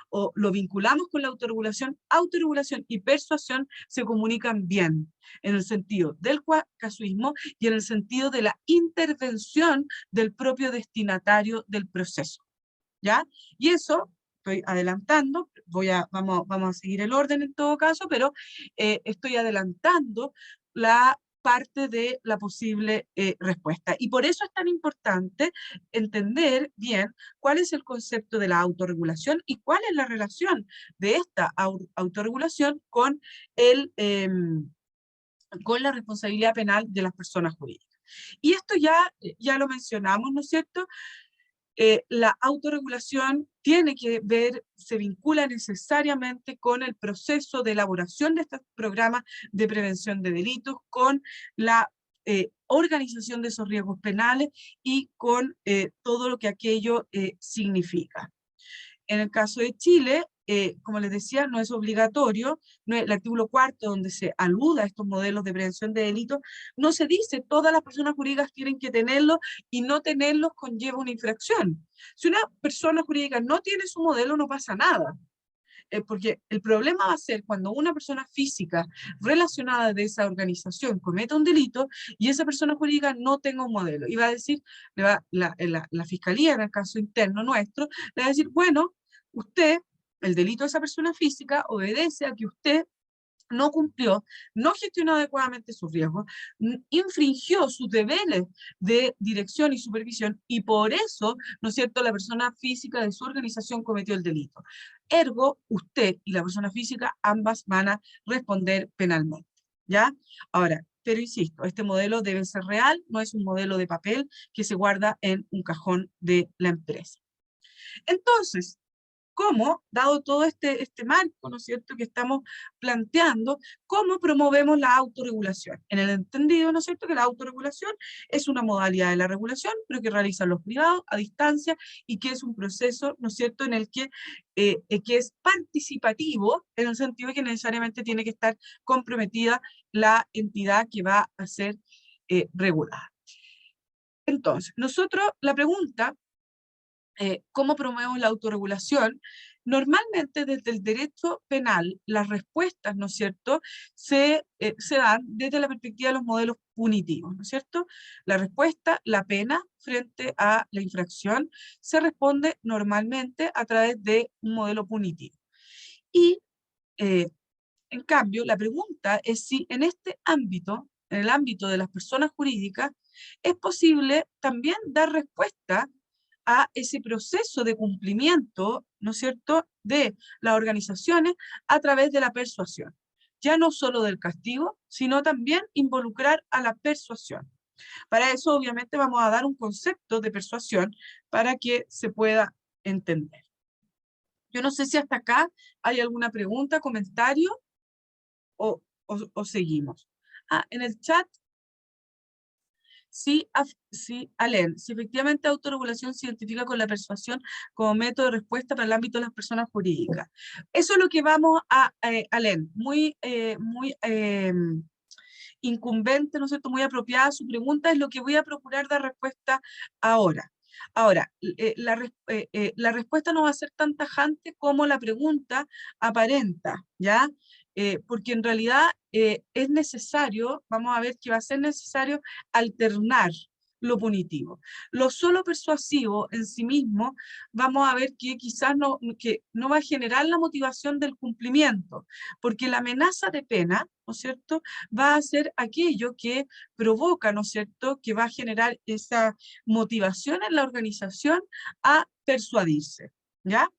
o lo vinculamos con la autorregulación y persuasión se comunican bien, en el sentido del casuismo y en el sentido de la intervención del propio destinatario del proceso, ¿ya? Y eso, estoy adelantando, vamos a seguir el orden en todo caso, pero estoy adelantando la parte de la posible respuesta. Y por eso es tan importante entender bien cuál es el concepto de la autorregulación y cuál es la relación de esta autorregulación con con la responsabilidad penal de las personas jurídicas. Y esto ya lo mencionamos, ¿no es cierto? La autorregulación tiene que ver, se vincula necesariamente con el proceso de elaboración de estos programas de prevención de delitos, con la organización de esos riesgos penales y con todo lo que aquello significa. En el caso de Chile, como les decía, no es obligatorio, el artículo 4, donde se aluda a estos modelos de prevención de delitos, no se dice todas las personas jurídicas tienen que tenerlos y no tenerlos conlleva una infracción. Si una persona jurídica no tiene su modelo, no pasa nada. Porque el problema va a ser cuando una persona física relacionada de esa organización cometa un delito y esa persona jurídica no tenga un modelo. Y va a decir, la fiscalía, en el caso interno nuestro, le va a decir, bueno, usted, el delito de esa persona física obedece a que usted no cumplió, no gestionó adecuadamente sus riesgos, infringió sus deberes de dirección y supervisión y por eso, ¿no es cierto?, la persona física de su organización cometió el delito. Ergo, usted y la persona física ambas van a responder penalmente, ¿ya? Ahora, pero insisto, este modelo debe ser real, no es un modelo de papel que se guarda en un cajón de la empresa. Entonces, ¿cómo, dado todo este marco, ¿no es cierto?, que estamos planteando, cómo promovemos la autorregulación? En el entendido, ¿no es cierto?, que la autorregulación es una modalidad de la regulación, pero que realizan los privados a distancia y que es un proceso, ¿no es cierto?, en el que es participativo, en el sentido de que necesariamente tiene que estar comprometida la entidad que va a ser regulada. Entonces, nosotros, la pregunta, ¿cómo promovemos la autorregulación? Normalmente desde el derecho penal, las respuestas, ¿no es cierto?, se dan desde la perspectiva de los modelos punitivos, ¿no es cierto? La respuesta, la pena frente a la infracción, se responde normalmente a través de un modelo punitivo. Y, en cambio, la pregunta es si en este ámbito, en el ámbito de las personas jurídicas, es posible también dar respuesta a ese proceso de cumplimiento, ¿no es cierto?, de las organizaciones a través de la persuasión. Ya no solo del castigo, sino también involucrar a la persuasión. Para eso, obviamente, vamos a dar un concepto de persuasión para que se pueda entender. Yo no sé si hasta acá hay alguna pregunta, comentario o seguimos. En el chat Sí, Alén, si efectivamente autorregulación se identifica con la persuasión como método de respuesta para el ámbito de las personas jurídicas. Eso es lo que vamos a, Alén, muy incumbente, ¿no es cierto?, muy apropiada su pregunta, es lo que voy a procurar dar respuesta ahora. Ahora, la respuesta no va a ser tan tajante como la pregunta aparenta, ¿ya? Porque en realidad es necesario, vamos a ver que va a ser necesario alternar lo punitivo. Lo solo persuasivo en sí mismo, vamos a ver que quizás que no va a generar la motivación del cumplimiento, porque la amenaza de pena, ¿no es cierto?, va a ser aquello que provoca, ¿no es cierto?, que va a generar esa motivación en la organización a persuadirse, ¿ya?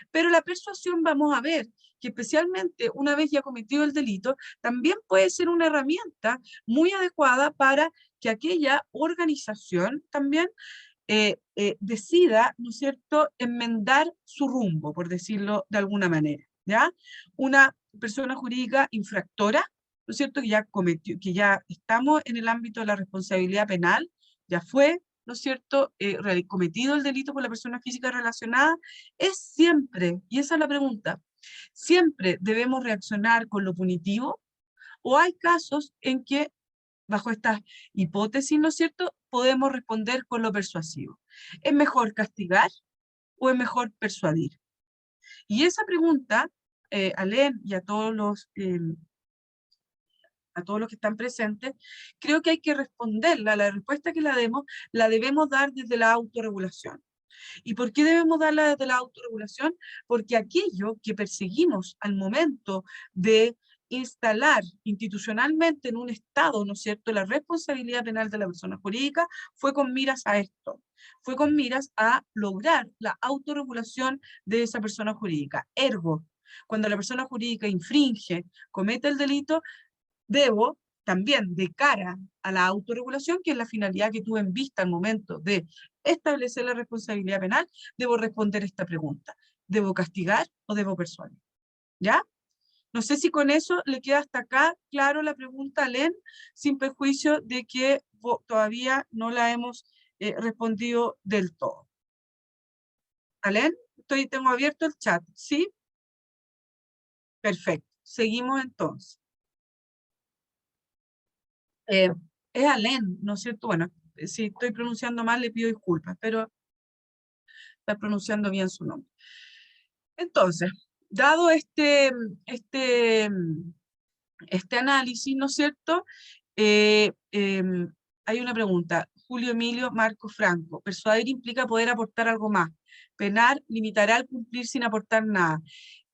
Pero la persuasión vamos a ver que especialmente una vez ya cometido el delito, también puede ser una herramienta muy adecuada para que aquella organización también decida, ¿no es cierto?, enmendar su rumbo, por decirlo de alguna manera, ¿ya? Una persona jurídica infractora, ¿no es cierto?, que ya cometió, que ya estamos en el ámbito de la responsabilidad penal, ya fue, ¿no es cierto?, cometido el delito por la persona física relacionada, es siempre, y esa es la pregunta, ¿siempre debemos reaccionar con lo punitivo? ¿O hay casos en que, bajo estas hipótesis, ¿no es cierto?, podemos responder con lo persuasivo? ¿Es mejor castigar o es mejor persuadir? Y esa pregunta, Alén y a todos los que están presentes, creo que hay que responderla, la respuesta que la demos, la debemos dar desde la autorregulación. ¿Y por qué debemos darla desde la autorregulación? Porque aquello que perseguimos al momento de instalar institucionalmente en un Estado, ¿no es cierto?, la responsabilidad penal de la persona jurídica, fue con miras a esto, fue con miras a lograr la autorregulación de esa persona jurídica. Ergo, cuando la persona jurídica infringe, comete el delito, debo también, de cara a la autorregulación, que es la finalidad que tuve en vista al momento de establecer la responsabilidad penal, debo responder esta pregunta: ¿debo castigar o debo persuadir? ¿Ya? No sé si con eso le queda hasta acá claro la pregunta, Len, sin perjuicio de que todavía no la hemos respondido del todo. ¿Alen? Tengo abierto el chat, ¿sí? Perfecto. Seguimos entonces. Es Alen, ¿no es cierto? Bueno, si estoy pronunciando mal, le pido disculpas, pero está pronunciando bien su nombre. Entonces, dado este análisis, ¿no es cierto? Hay una pregunta. Julio Emilio Marco Franco. Persuadir implica poder aportar algo más. Penar limitará al cumplir sin aportar nada.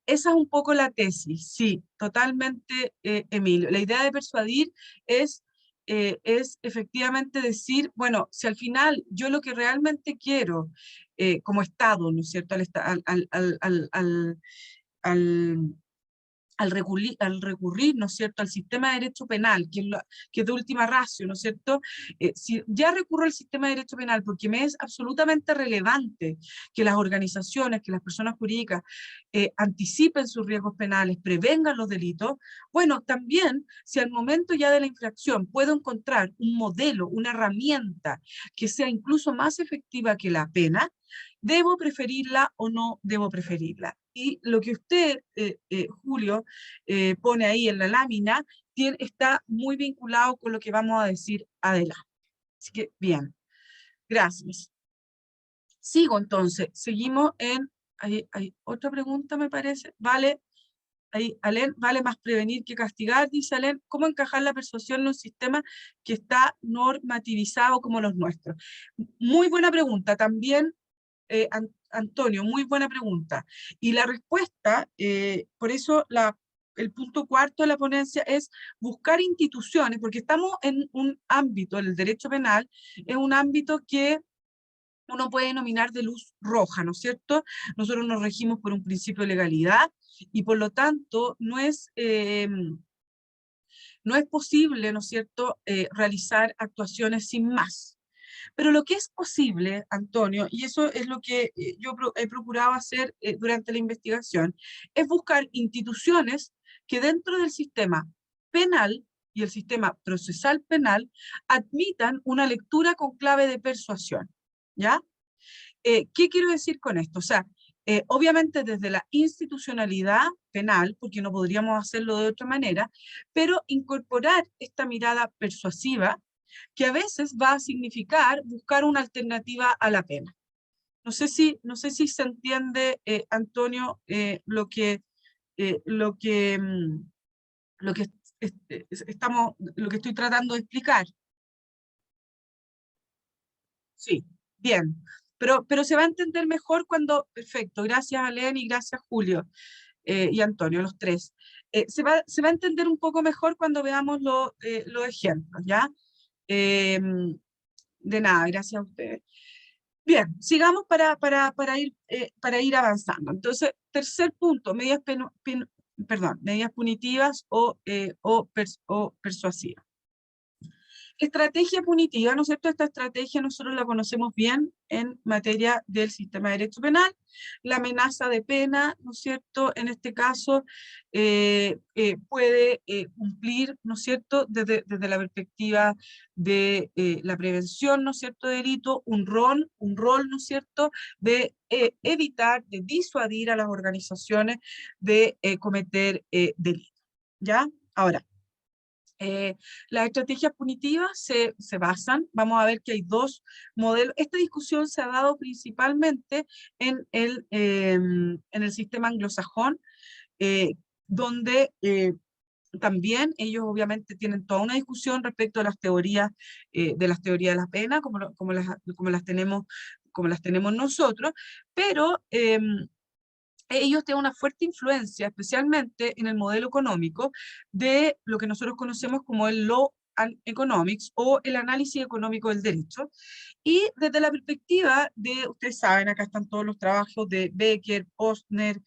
Esa es un poco la tesis, sí, totalmente, Emilio. La idea de persuadir es efectivamente decir, bueno, si al final yo lo que realmente quiero como Estado, ¿no es cierto?, al recurrir, ¿no es cierto?, al sistema de derecho penal, que es de última ratio, ¿no es cierto? Si ya recurro al sistema de derecho penal porque me es absolutamente relevante que las organizaciones, que las personas jurídicas anticipen sus riesgos penales, prevengan los delitos, bueno, también si al momento ya de la infracción puedo encontrar un modelo, una herramienta que sea incluso más efectiva que la pena, ¿debo preferirla o no debo preferirla? Y lo que usted, Julio, pone ahí en la lámina, está muy vinculado con lo que vamos a decir adelante. Así que, bien, gracias. Sigo entonces, seguimos en, hay otra pregunta me parece, vale, ahí, Alén, vale más prevenir que castigar, dice Alén. ¿Cómo encajar la persuasión en un sistema que está normativizado como los nuestros? Muy buena pregunta, también Antonio, muy buena pregunta. Y la respuesta, por eso el punto cuarto de la ponencia es buscar instituciones, porque estamos en un ámbito, el derecho penal, es un ámbito que uno puede denominar de luz roja, ¿no es cierto? Nosotros nos regimos por un principio de legalidad y por lo tanto no es posible, ¿no es cierto?, realizar actuaciones sin más. Pero lo que es posible, Antonio, y eso es lo que yo he procurado hacer durante la investigación, es buscar instituciones que dentro del sistema penal y el sistema procesal penal admitan una lectura con clave de persuasión, ¿ya? ¿Qué quiero decir con esto? O sea, obviamente desde la institucionalidad penal, porque no podríamos hacerlo de otra manera, pero incorporar esta mirada persuasiva que a veces va a significar buscar una alternativa a la pena. No sé si se entiende, Antonio, lo que, lo que lo que estoy tratando de explicar. Sí, bien. Pero se va a entender mejor cuando, perfecto, gracias a Len y gracias Julio y Antonio, los tres. Se va a entender un poco mejor cuando veamos los ejemplos, ¿ya? Eh, de nada, gracias a ustedes. Bien, sigamos para ir avanzando. Entonces, tercer punto, medidas punitivas o persuasivas. Estrategia punitiva, ¿no es cierto? Esta estrategia nosotros la conocemos bien en materia del sistema de derecho penal. La amenaza de pena, ¿no es cierto? En este caso puede cumplir, ¿no es cierto? Desde la perspectiva de la prevención, ¿no es cierto? De delito, un rol, ¿no es cierto? De evitar, de disuadir a las organizaciones de cometer delitos. ¿Ya? Ahora, las estrategias punitivas se basan, vamos a ver que hay dos modelos. Esta discusión se ha dado principalmente en el sistema anglosajón, donde también ellos obviamente tienen toda una discusión respecto a las teorías de la pena, como las tenemos nosotros, pero ellos tienen una fuerte influencia, especialmente en el modelo económico, de lo que nosotros conocemos como el Law and Economics o el análisis económico del derecho. Y desde la perspectiva de, ustedes saben, acá están todos los trabajos de Becker, Posner,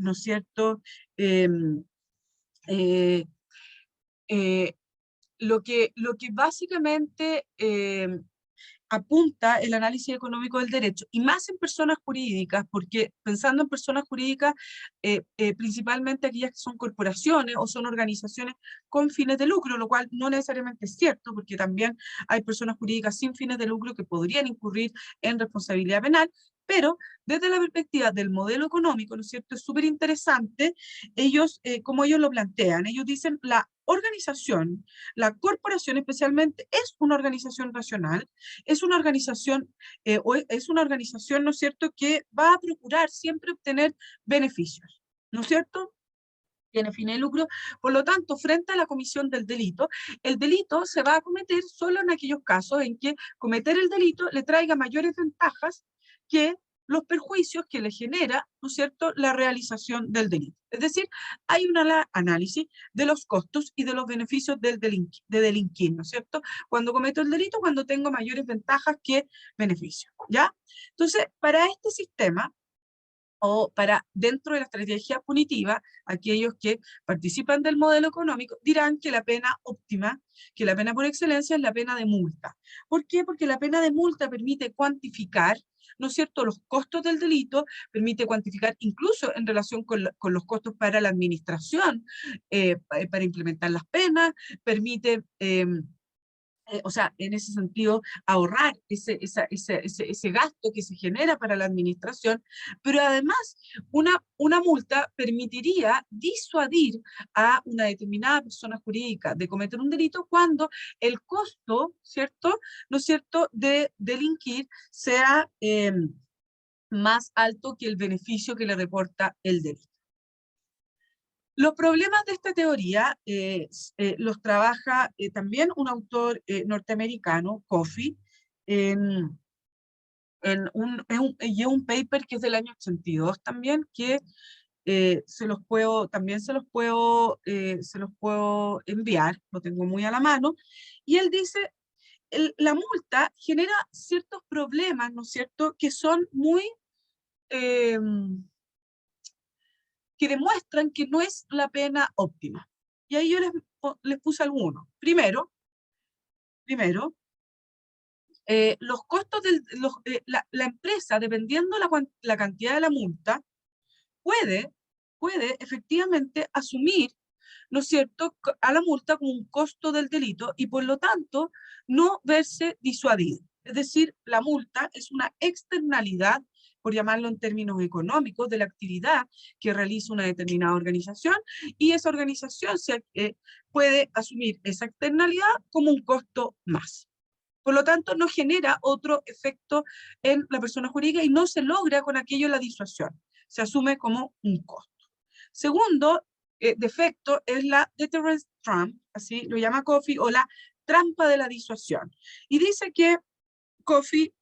¿no es cierto? Eh, eh, lo que básicamente apunta el análisis económico del derecho, y más en personas jurídicas, porque pensando en personas jurídicas, principalmente aquellas que son corporaciones o son organizaciones con fines de lucro, lo cual no necesariamente es cierto, porque también hay personas jurídicas sin fines de lucro que podrían incurrir en responsabilidad penal, pero desde la perspectiva del modelo económico, ¿no es cierto? Es súper interesante como ellos lo plantean. Ellos dicen, la organización, la corporación especialmente, es una organización racional, es una organización, ¿no es cierto?, que va a procurar siempre obtener beneficios, ¿no es cierto? Tiene fines de lucro, por lo tanto, frente a la comisión del delito, el delito se va a cometer solo en aquellos casos en que cometer el delito le traiga mayores ventajas que los perjuicios que le genera, ¿no es cierto?, la realización del delito. Es decir, hay un análisis de los costos y de los beneficios de delinquir, ¿no es cierto? Cuando cometo el delito, cuando tengo mayores ventajas que beneficios, ¿ya? Entonces, para este sistema, o para dentro de la estrategia punitiva, aquellos que participan del modelo económico dirán que la pena óptima, que la pena por excelencia es la pena de multa. ¿Por qué? Porque la pena de multa permite cuantificar, ¿no es cierto?, los costos del delito, permite cuantificar incluso en relación con los costos para la administración, para implementar las penas, permite o sea, en ese sentido, ahorrar ese gasto que se genera para la administración, pero además una multa permitiría disuadir a una determinada persona jurídica de cometer un delito cuando el costo, ¿cierto?, ¿no es cierto?, de delinquir sea más alto que el beneficio que le reporta el delito. Los problemas de esta teoría los trabaja también un autor norteamericano, Coffey, y un paper que es del año 82 también, que también se los puedo enviar, lo tengo muy a la mano, y él dice, la multa genera ciertos problemas, ¿no es cierto?, que son muy... que demuestran que no es la pena óptima. Y ahí yo les puse algunos. Primero, los costos la empresa, dependiendo la cantidad de la multa, puede efectivamente asumir ¿no es cierto?, a la multa como un costo del delito y por lo tanto no verse disuadido. Es decir, la multa es una externalidad, por llamarlo en términos económicos, de la actividad que realiza una determinada organización y esa organización puede asumir esa externalidad como un costo más. Por lo tanto, no genera otro efecto en la persona jurídica y no se logra con aquello la disuasión. Se asume como un costo. Segundo defecto es la deterrence trap, así lo llama Coffey, o la trampa de la disuasión. Y dice que Coffey,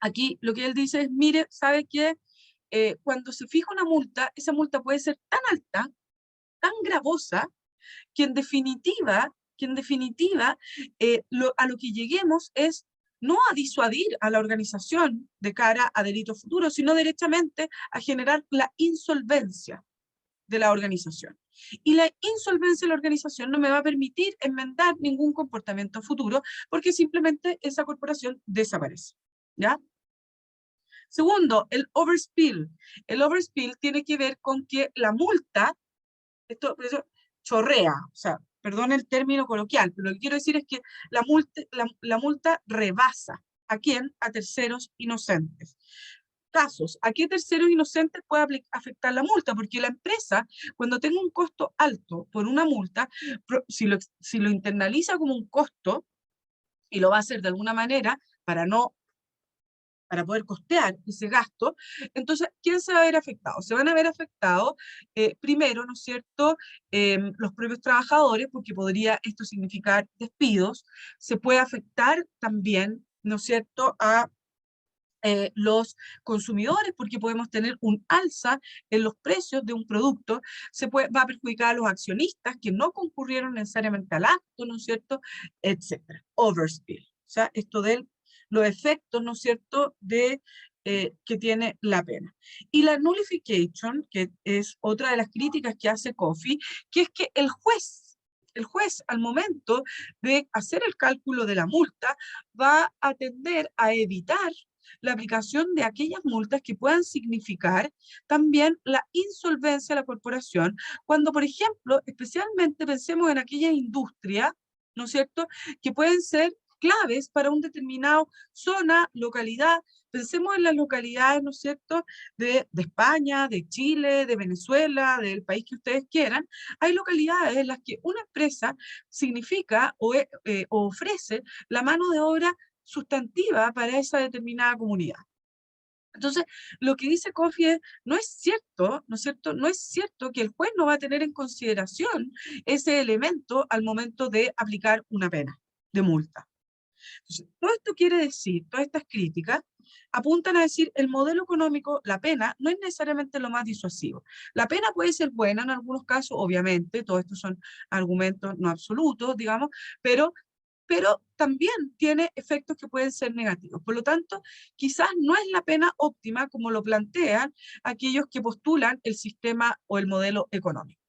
aquí lo que él dice es, mire, ¿sabe qué? Cuando se fija una multa, esa multa puede ser tan alta, tan gravosa, que en definitiva a lo que lleguemos es no a disuadir a la organización de cara a delitos futuros, sino directamente a generar la insolvencia de la organización. Y la insolvencia de la organización no me va a permitir enmendar ningún comportamiento futuro porque simplemente esa corporación desaparece. ¿Ya? Segundo, el overspill. El overspill tiene que ver con que la multa, esto chorrea, o sea, perdón el término coloquial, pero lo que quiero decir es que la multa rebasa. ¿A quién? A terceros inocentes. Casos, ¿a qué terceros inocentes puede afectar la multa? Porque la empresa, cuando tenga un costo alto por una multa, si lo internaliza como un costo, y lo va a hacer de alguna manera para poder costear ese gasto, entonces, ¿quién se va a ver afectado? Se van a ver afectados, primero, ¿no es cierto?, los propios trabajadores, porque podría esto significar despidos, se puede afectar también, ¿no es cierto?, a los consumidores, porque podemos tener un alza en los precios de un producto, va a perjudicar a los accionistas que no concurrieron necesariamente al acto, ¿no es cierto?, etcétera. Overspill, o sea, esto de los efectos, ¿no es cierto?, que tiene la pena. Y la nullification, que es otra de las críticas que hace Coffey, que es que el juez al momento de hacer el cálculo de la multa va a tender a evitar la aplicación de aquellas multas que puedan significar también la insolvencia de la corporación, cuando, por ejemplo, especialmente pensemos en aquella industria, ¿no es cierto?, que pueden ser claves para un determinado zona, localidad. Pensemos en las localidades, ¿no es cierto?, de España, de Chile, de Venezuela, del país que ustedes quieran. Hay localidades en las que una empresa significa o ofrece la mano de obra sustantiva para esa determinada comunidad. Entonces, lo que dice Coffey es, no es cierto, ¿no es cierto? No es cierto que el juez no va a tener en consideración ese elemento al momento de aplicar una pena de multa. Entonces, todo esto quiere decir, todas estas críticas apuntan a decir el modelo económico, la pena, no es necesariamente lo más disuasivo. La pena puede ser buena en algunos casos, obviamente, todos estos son argumentos no absolutos, digamos, pero también tiene efectos que pueden ser negativos. Por lo tanto, quizás no es la pena óptima como lo plantean aquellos que postulan el sistema o el modelo económico.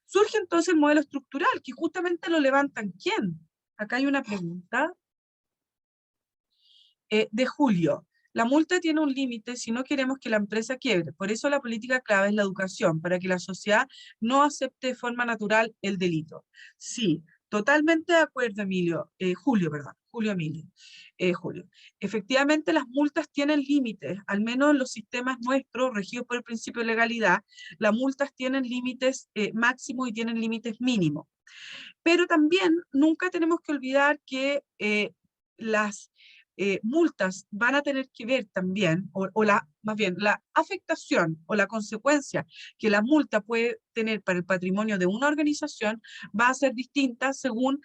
Surge entonces el modelo estructural, que justamente lo levantan ¿quién? Acá hay una pregunta de Julio. La multa tiene un límite si no queremos que la empresa quiebre. Por eso la política clave es la educación, para que la sociedad no acepte de forma natural el delito. Sí, totalmente de acuerdo, Emilio. Julio Emilio. Julio. Efectivamente, las multas tienen límites, al menos en los sistemas nuestros, regidos por el principio de legalidad, las multas tienen límites máximos y tienen límites mínimos. Pero también nunca tenemos que olvidar que las multas van a tener que ver también, más bien, la afectación o la consecuencia que la multa puede tener para el patrimonio de una organización va a ser distinta según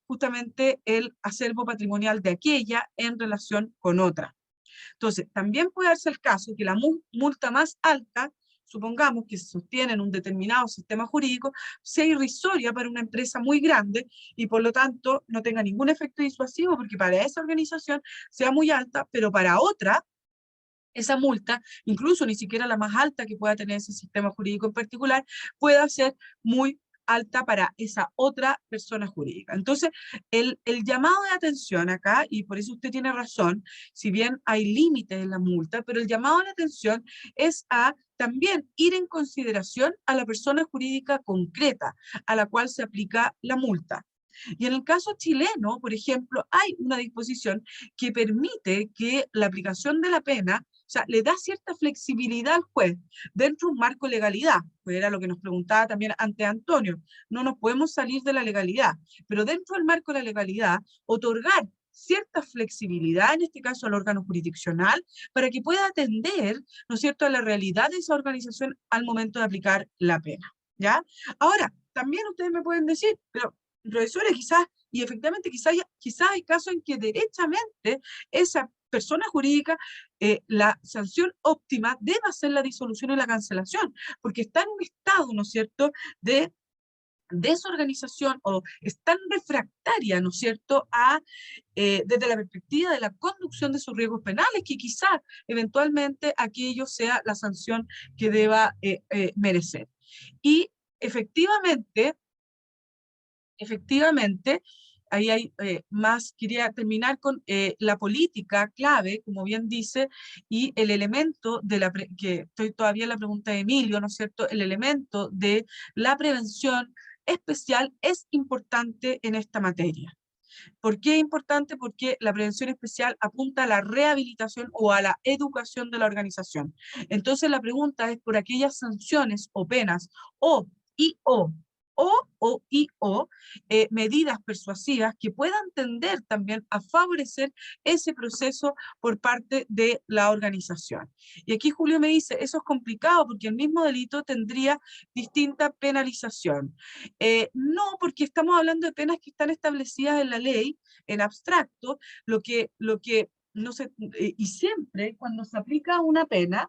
justamente el acervo patrimonial de aquella en relación con otra. Entonces, también puede darse el caso que la multa más alta, supongamos que se sostiene en un determinado sistema jurídico, sea irrisoria para una empresa muy grande y por lo tanto no tenga ningún efecto disuasivo porque para esa organización sea muy alta, pero para otra, esa multa, incluso ni siquiera la más alta que pueda tener ese sistema jurídico en particular, pueda ser muy alta para esa otra persona jurídica. Entonces, el llamado de atención acá, y por eso usted tiene razón, si bien hay límites en la multa, pero el llamado de atención es a también ir en consideración a la persona jurídica concreta a la cual se aplica la multa. Y en el caso chileno, por ejemplo, hay una disposición que permite que la aplicación de la pena, o sea, le da cierta flexibilidad al juez dentro de un marco de legalidad, pues era lo que nos preguntaba también ante Antonio. No nos podemos salir de la legalidad, pero dentro del marco de la legalidad, otorgar cierta flexibilidad, en este caso al órgano jurisdiccional, para que pueda atender, ¿no es cierto?, a la realidad de esa organización al momento de aplicar la pena, ¿ya? Ahora, también ustedes me pueden decir, pero profesores, quizás, y efectivamente quizás hay casos en que derechamente esa persona jurídica, la sanción óptima deba ser la disolución y la cancelación, porque está en un estado, ¿no es cierto?, de desorganización o es tan refractaria, ¿no es cierto?, desde la perspectiva de la conducción de sus riesgos penales, que quizás eventualmente aquello sea la sanción que deba merecer. Y efectivamente, ahí hay más, quería terminar con la política clave, como bien dice, y el elemento de que estoy todavía en la pregunta de Emilio, ¿no es cierto?, el elemento de la prevención especial es importante en esta materia. ¿Por qué es importante? Porque la prevención especial apunta a la rehabilitación o a la educación de la organización. Entonces la pregunta es por aquellas sanciones o penas medidas persuasivas que puedan tender también a favorecer ese proceso por parte de la organización. Y aquí Julio me dice, eso es complicado porque el mismo delito tendría distinta penalización. No, porque estamos hablando de penas que están establecidas en la ley, en abstracto, lo que no se, y siempre cuando se aplica una pena,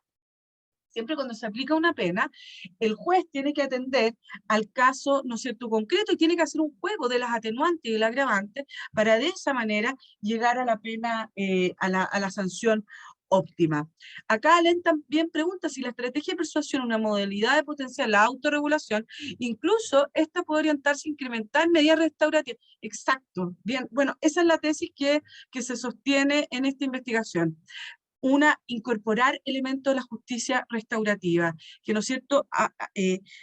el juez tiene que atender al caso, ¿no es cierto?, concreto, y tiene que hacer un juego de las atenuantes y del agravante para de esa manera llegar a la pena, a la sanción óptima. Acá Alen también pregunta si la estrategia de persuasión es una modalidad de potenciar la autorregulación, incluso esta puede orientarse a incrementar medidas restaurativas. Exacto, bien, bueno, esa es la tesis que se sostiene en esta investigación. Incorporar elementos de la justicia restaurativa, que, ¿no es cierto?,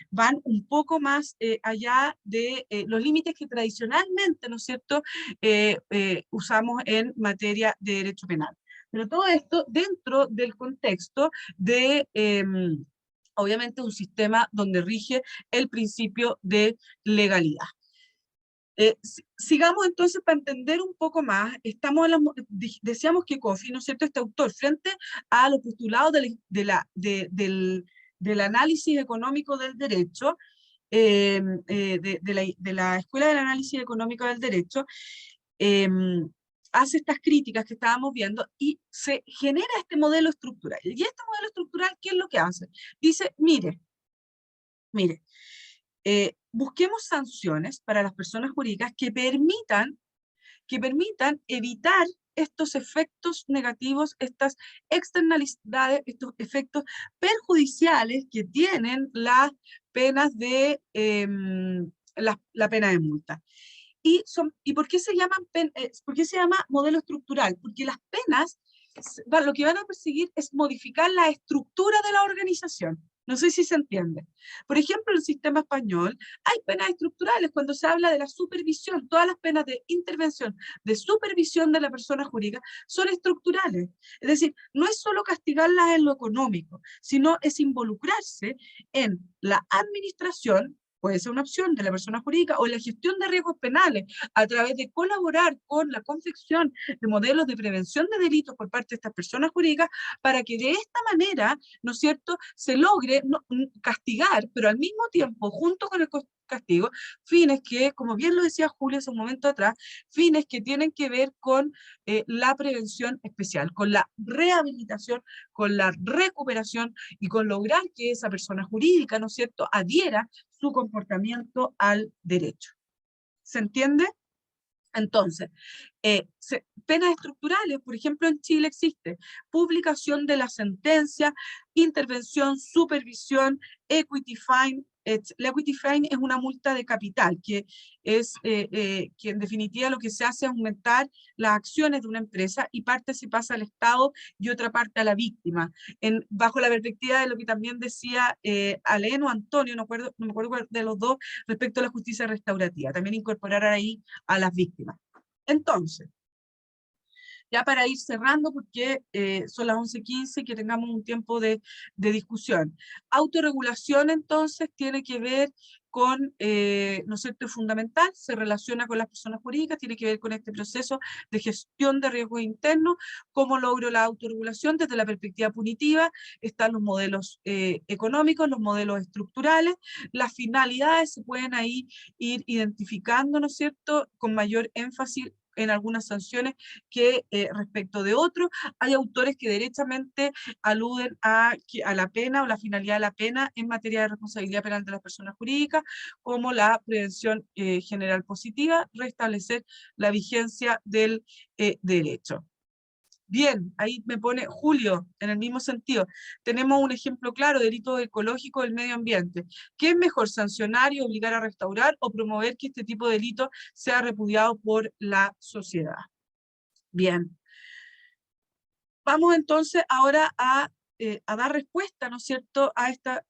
van un poco más allá de los límites que tradicionalmente, ¿no es cierto?, usamos en materia de derecho penal. Pero todo esto dentro del contexto de, obviamente, un sistema donde rige el principio de legalidad. Sigamos entonces para entender un poco más. Decíamos que Coffey, ¿no es cierto?, este autor, frente a los postulados del análisis económico del derecho, de la Escuela del Análisis Económico del Derecho, hace estas críticas que estábamos viendo y se genera este modelo estructural. Y este modelo estructural, ¿qué es lo que hace? Dice, mire, busquemos sanciones para las personas jurídicas que permitan evitar estos efectos negativos, estas externalidades, estos efectos perjudiciales que tienen las penas de la pena de multa. ¿Y por qué se llama modelo estructural? Porque las penas lo que van a perseguir es modificar la estructura de la organización. No sé si se entiende. Por ejemplo, en el sistema español hay penas estructurales cuando se habla de la supervisión. Todas las penas de intervención, de supervisión de la persona jurídica son estructurales. Es decir, no es solo castigarlas en lo económico, sino es involucrarse en la administración, puede ser una opción de la persona jurídica, o en la gestión de riesgos penales, a través de colaborar con la confección de modelos de prevención de delitos por parte de estas personas jurídicas, para que de esta manera, ¿no es cierto?, se logre castigar, pero al mismo tiempo, junto con el castigo, fines que, como bien lo decía Julio hace un momento atrás, fines que tienen que ver con la prevención especial, con la rehabilitación, con la recuperación y con lograr que esa persona jurídica, ¿no es cierto?, adhiera su comportamiento al derecho. ¿Se entiende? Entonces, penas estructurales, por ejemplo, en Chile existe publicación de la sentencia, intervención, supervisión, equity fine, el equity fine es una multa de capital, que en definitiva lo que se hace es aumentar las acciones de una empresa y parte se pasa al Estado y otra parte a la víctima, bajo la perspectiva de lo que también decía Alén o Antonio, no me acuerdo cuál de los dos, respecto a la justicia restaurativa, también incorporar ahí a las víctimas. Entonces, ya para ir cerrando, porque son las 11:15, que tengamos un tiempo de discusión. Autorregulación, entonces, tiene que ver con, ¿no es cierto?, fundamental, se relaciona con las personas jurídicas, tiene que ver con este proceso de gestión de riesgos internos. ¿Cómo logro la autorregulación? Desde la perspectiva punitiva, están los modelos económicos, los modelos estructurales, las finalidades se pueden ahí ir identificando, ¿no es cierto?, con mayor énfasis en algunas sanciones que respecto de otros. Hay autores que derechamente aluden a la pena o la finalidad de la pena en materia de responsabilidad penal de las personas jurídicas, como la prevención general positiva, restablecer la vigencia del derecho. Bien, ahí me pone Julio, en el mismo sentido. Tenemos un ejemplo claro, delito ecológico del medio ambiente. ¿Qué es mejor, sancionar y obligar a restaurar o promover que este tipo de delito sea repudiado por la sociedad? Bien. Vamos entonces ahora a dar respuesta, ¿no es cierto?, a esta,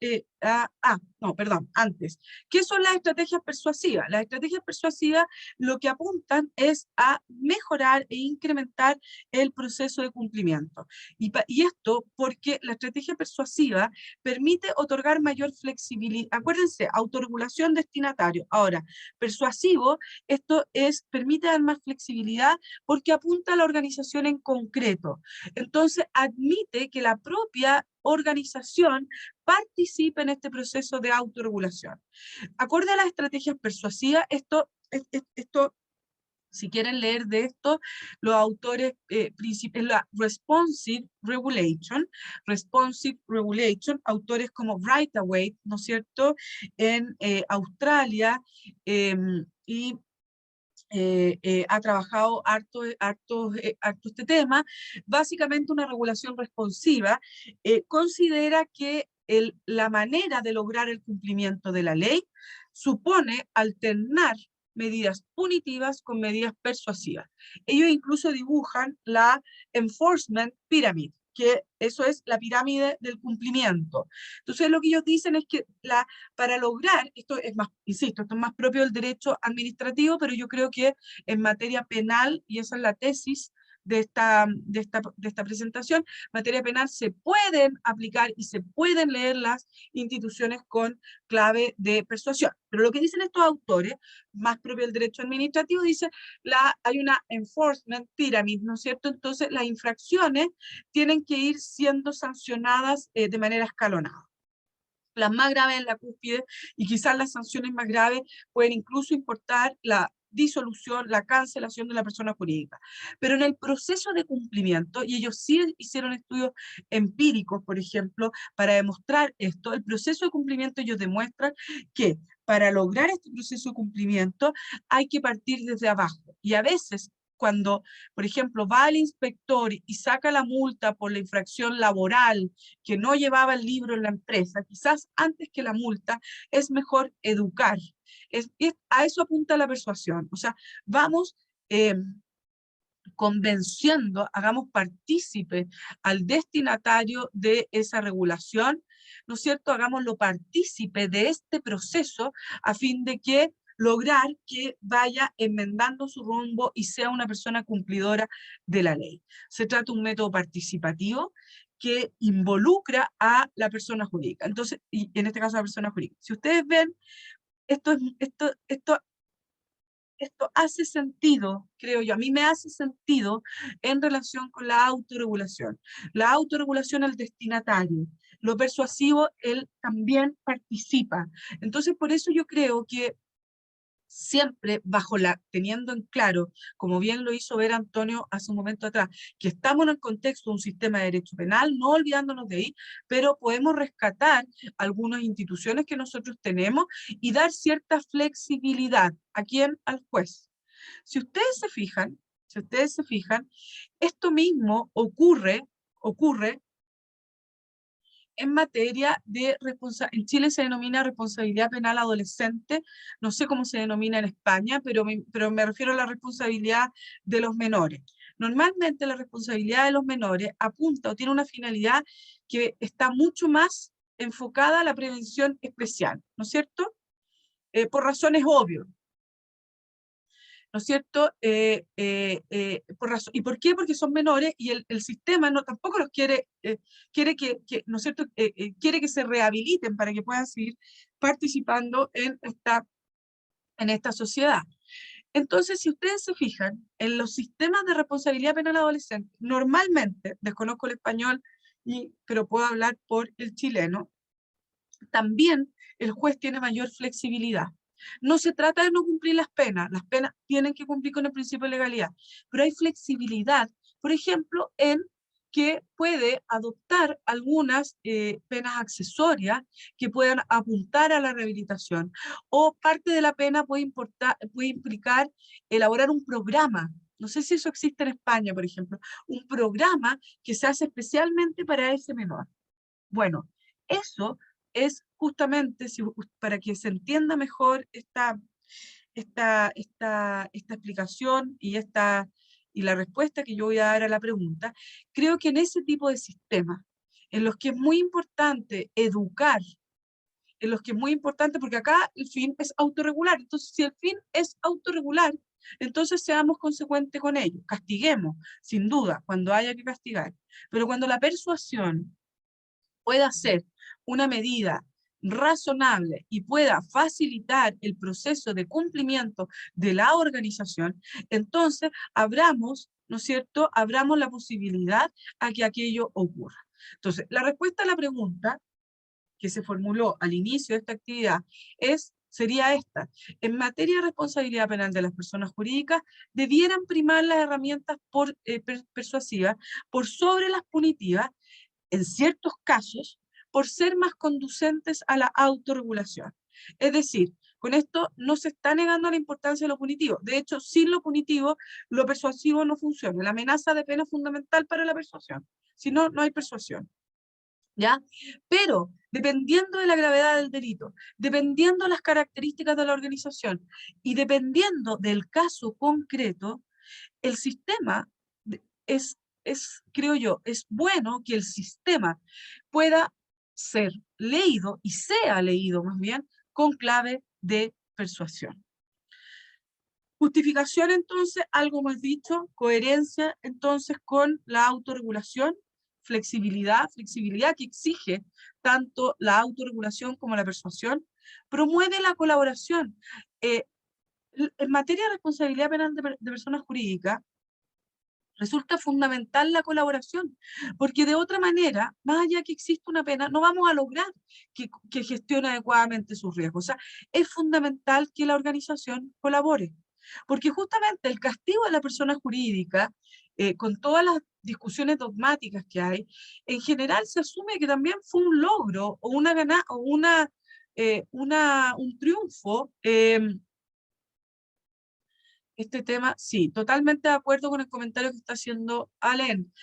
no, perdón, antes. ¿Qué son las estrategias persuasivas? Las estrategias persuasivas lo que apuntan es a mejorar e incrementar el proceso de cumplimiento. Y esto porque la estrategia persuasiva permite otorgar mayor flexibilidad. Acuérdense, autorregulación, destinatario. Ahora, persuasivo, esto permite dar más flexibilidad porque apunta a la organización en concreto. Entonces, admite que la propia organización participe en este proceso de autorregulación. Acorde a las estrategias persuasivas, esto, si quieren leer de esto, los autores principales, la responsive regulation, autores como Brightaway, ¿no es cierto?, en Australia, y ha trabajado harto este tema. Básicamente una regulación responsiva considera que la manera de lograr el cumplimiento de la ley supone alternar medidas punitivas con medidas persuasivas. Ellos incluso dibujan la enforcement pyramid, que eso es la pirámide del cumplimiento. Entonces lo que ellos dicen es que para lograr, esto es más, insisto, esto es más propio del derecho administrativo, pero yo creo que en materia penal, y esa es la tesis de esta presentación, materia penal se pueden aplicar y se pueden leer las instituciones con clave de persuasión. Pero lo que dicen estos autores, más propio del derecho administrativo, dice hay una enforcement pyramid, ¿no es cierto? Entonces las infracciones tienen que ir siendo sancionadas de manera escalonada. Las más graves en la cúspide, y quizás las sanciones más graves pueden incluso importar la disolución, la cancelación de la persona jurídica. Pero en el proceso de cumplimiento, y ellos sí hicieron estudios empíricos, por ejemplo, para demostrar esto, el proceso de cumplimiento ellos demuestran que para lograr este proceso de cumplimiento hay que partir desde abajo. Y a veces, cuando, por ejemplo, va el inspector y saca la multa por la infracción laboral que no llevaba el libro en la empresa, quizás antes que la multa, es mejor educar. A eso apunta la persuasión. O sea, vamos convenciendo, hagamos partícipe al destinatario de esa regulación, ¿no es cierto? Hagámoslo partícipe de este proceso a fin de que lograr que vaya enmendando su rumbo y sea una persona cumplidora de la ley. Se trata de un método participativo que involucra a la persona jurídica. Entonces, y en este caso a la persona jurídica. Si ustedes ven, esto hace sentido, creo yo, a mí me hace sentido en relación con la autorregulación. La autorregulación al destinatario, lo persuasivo, él también participa. Entonces, por eso yo creo que siempre teniendo en claro, como bien lo hizo ver Antonio hace un momento atrás, que estamos en el contexto de un sistema de derecho penal, no olvidándonos de ahí, pero podemos rescatar algunas instituciones que nosotros tenemos y dar cierta flexibilidad. ¿A quién? Al juez. Si ustedes se fijan, esto mismo ocurre en materia de responsabilidad. En Chile se denomina responsabilidad penal adolescente, no sé cómo se denomina en España, pero me refiero a la responsabilidad de los menores. Normalmente la responsabilidad de los menores apunta o tiene una finalidad que está mucho más enfocada a la prevención especial, ¿no es cierto? Por razones obvias, ¿no es cierto? ¿Y por qué? Porque son menores y el sistema no, tampoco los quiere, quiere ¿no es cierto? Quiere que se rehabiliten para que puedan seguir participando en esta sociedad. Entonces, si ustedes se fijan, en los sistemas de responsabilidad penal adolescente, normalmente, desconozco el español, pero puedo hablar por el chileno, también el juez tiene mayor flexibilidad. No se trata de no cumplir las penas tienen que cumplir con el principio de legalidad, pero hay flexibilidad, por ejemplo, en que puede adoptar algunas penas accesorias que puedan apuntar a la rehabilitación, o parte de la pena puede implicar elaborar un programa. No sé si eso existe en España, por ejemplo, un programa que se hace especialmente para ese menor. Bueno, eso es justamente, para que se entienda mejor esta explicación y la respuesta que yo voy a dar a la pregunta, creo que en ese tipo de sistemas, en los que es muy importante educar, en los que es muy importante, porque acá el fin es autorregular, entonces si el fin es autorregular, entonces seamos consecuentes con ello, castiguemos, sin duda, cuando haya que castigar, pero cuando la persuasión pueda ser una medida razonable y pueda facilitar el proceso de cumplimiento de la organización, entonces abramos, ¿no es cierto?, abramos la posibilidad a que aquello ocurra. Entonces, la respuesta a la pregunta que se formuló al inicio de esta actividad sería esta: en materia de responsabilidad penal de las personas jurídicas, debieran primar las herramientas persuasivas por sobre las punitivas, en ciertos casos, por ser más conducentes a la autorregulación. Es decir, con esto no se está negando la importancia de lo punitivo. De hecho, sin lo punitivo, lo persuasivo no funciona. La amenaza de pena es fundamental para la persuasión. Si no, no hay persuasión. ¿Ya? Pero, dependiendo de la gravedad del delito, dependiendo de las características de la organización y dependiendo del caso concreto, el sistema creo yo, es bueno que el sistema pueda ser leído, y sea leído más bien, con clave de persuasión. Justificación, entonces, algo más dicho, coherencia, entonces, con la autorregulación, flexibilidad que exige tanto la autorregulación como la persuasión, promueve la colaboración. En materia de responsabilidad penal de personas jurídicas, resulta fundamental la colaboración, porque de otra manera, más allá que exista una pena, no vamos a lograr que gestione adecuadamente sus riesgos. O sea, es fundamental que la organización colabore, porque justamente el castigo de la persona jurídica, con todas las discusiones dogmáticas que hay, en general se asume que también fue un logro o un triunfo. Este tema, sí, totalmente de acuerdo con el comentario que está haciendo Allen.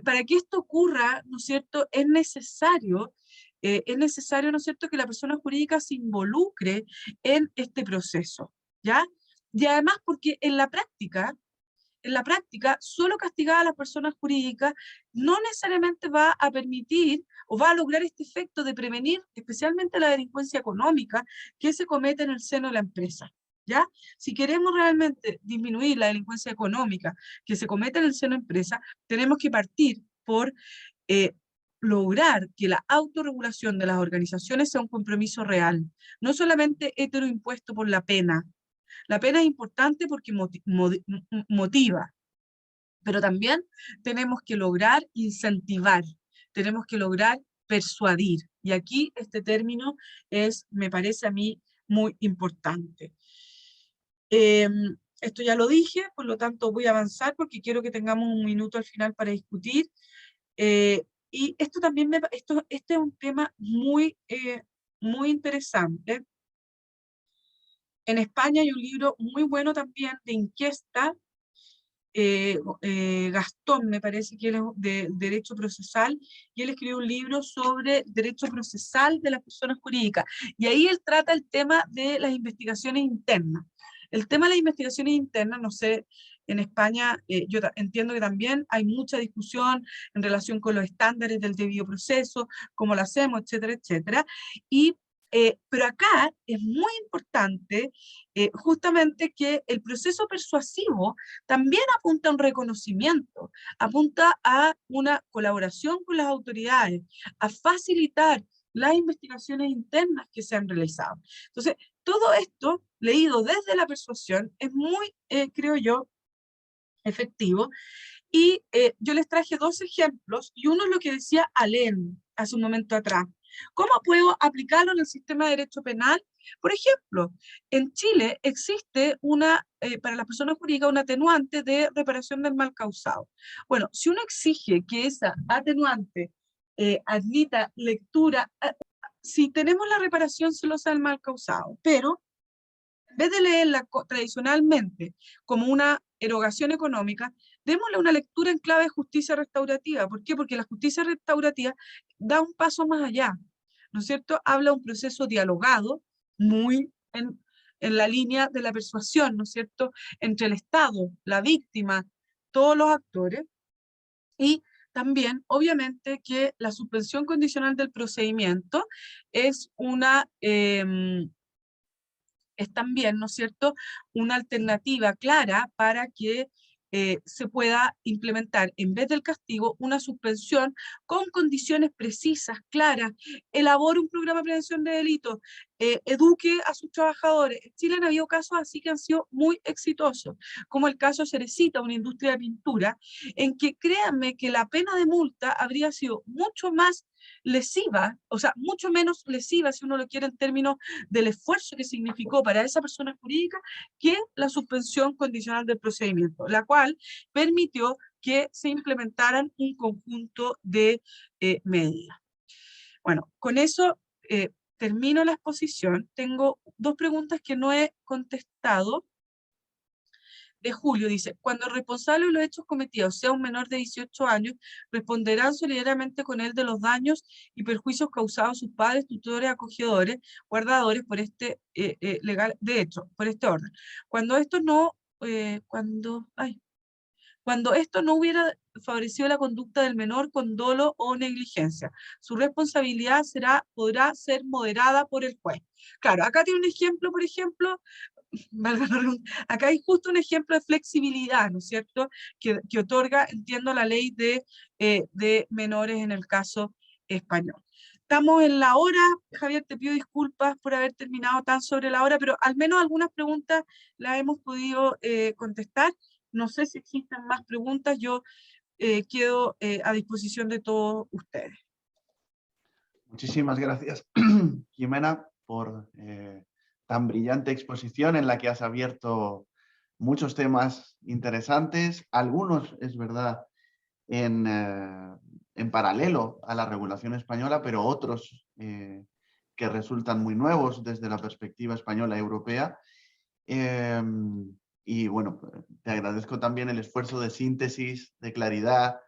Para que esto ocurra, ¿no es cierto?, es necesario, ¿no es cierto?, que la persona jurídica se involucre en este proceso, ¿ya? Y además porque en la práctica, solo castigar a las personas jurídicas no necesariamente va a permitir o va a lograr este efecto de prevenir especialmente la delincuencia económica que se comete en el seno de la empresa. ¿Ya? Si queremos realmente disminuir la delincuencia económica que se comete en el seno de empresa, tenemos que partir por lograr que la autorregulación de las organizaciones sea un compromiso real, no solamente heteroimpuesto por la pena. La pena es importante porque motiva, pero también tenemos que lograr incentivar, tenemos que lograr persuadir. Y aquí este término me parece a mí muy importante. Esto ya lo dije, por lo tanto voy a avanzar porque quiero que tengamos un minuto al final para discutir. Y esto también este es un tema muy interesante. En España hay un libro muy bueno también de Inquiesta, Gastón, me parece que él es de Derecho Procesal, y él escribió un libro sobre Derecho Procesal de las personas jurídicas, y ahí él trata el tema de las investigaciones internas. El tema de las investigaciones internas, no sé, en España yo entiendo que también hay mucha discusión en relación con los estándares del debido proceso, cómo lo hacemos, etcétera, etcétera, y pero acá es muy importante justamente que el proceso persuasivo también apunta a un reconocimiento, apunta a una colaboración con las autoridades, a facilitar las investigaciones internas que se han realizado. Entonces, todo esto, leído desde la persuasión, es muy, creo yo, efectivo. Y yo les traje dos ejemplos, y uno es lo que decía Alén hace un momento atrás. ¿Cómo puedo aplicarlo en el sistema de derecho penal? Por ejemplo, en Chile existe para las personas jurídicas un atenuante de reparación del mal causado. Bueno, si uno exige que esa atenuante admita lectura, si tenemos la reparación celosa del mal causado, pero en vez de leerla tradicionalmente como una erogación económica, démosle una lectura en clave de justicia restaurativa. ¿Por qué? Porque la justicia restaurativa da un paso más allá, ¿no es cierto? Habla de un proceso dialogado, muy en la línea de la persuasión, ¿no es cierto?, entre el Estado, la víctima, todos los actores, y también, obviamente, que la suspensión condicional del procedimiento es es también, ¿no es cierto?, una alternativa clara para que se pueda implementar, en vez del castigo, una suspensión con condiciones precisas, claras, elabore un programa de prevención de delitos, eduque a sus trabajadores. En Chile han habido casos así que han sido muy exitosos, como el caso Cerecita, una industria de pintura, en que créanme que la pena de multa habría sido mucho más lesiva, o sea, mucho menos lesiva, si uno lo quiere en términos del esfuerzo que significó para esa persona jurídica, que la suspensión condicional del procedimiento, la cual permitió que se implementaran un conjunto de medidas. Bueno, con eso termino la exposición. Tengo dos preguntas que no he contestado. De Julio dice, cuando el responsable de los hechos cometidos sea un menor de 18 años, responderán solidariamente con él de los daños y perjuicios causados a sus padres, tutores, acogedores, guardadores por este legal de hecho, por este orden. Cuando esto no, cuando esto no hubiera favorecido la conducta del menor con dolo o negligencia, su responsabilidad podrá ser moderada por el juez. Claro, acá tiene un ejemplo, por ejemplo, acá hay justo un ejemplo de flexibilidad, ¿no es cierto?, que otorga, entiendo, la ley de menores en el caso español. Estamos en la hora, Javier, te pido disculpas por haber terminado tan sobre la hora, pero al menos algunas preguntas las hemos podido contestar. No sé si existen más preguntas, yo quedo a disposición de todos ustedes. Muchísimas gracias, Jimena, por tan brillante exposición en la que has abierto muchos temas interesantes, algunos, es verdad, en paralelo a la regulación española, pero otros que resultan muy nuevos desde la perspectiva española y europea. Y bueno, te agradezco también el esfuerzo de síntesis, de claridad,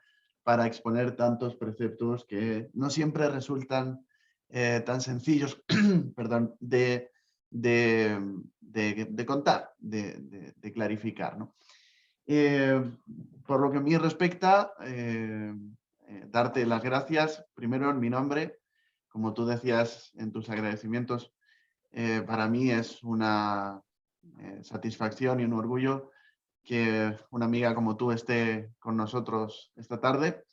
para exponer tantos preceptos que no siempre resultan tan sencillos perdón, de contar, de clarificar, ¿no? Por lo que a mí respecta, darte las gracias, primero en mi nombre, como tú decías en tus agradecimientos, para mí es una satisfacción y un orgullo que una amiga como tú esté con nosotros esta tarde.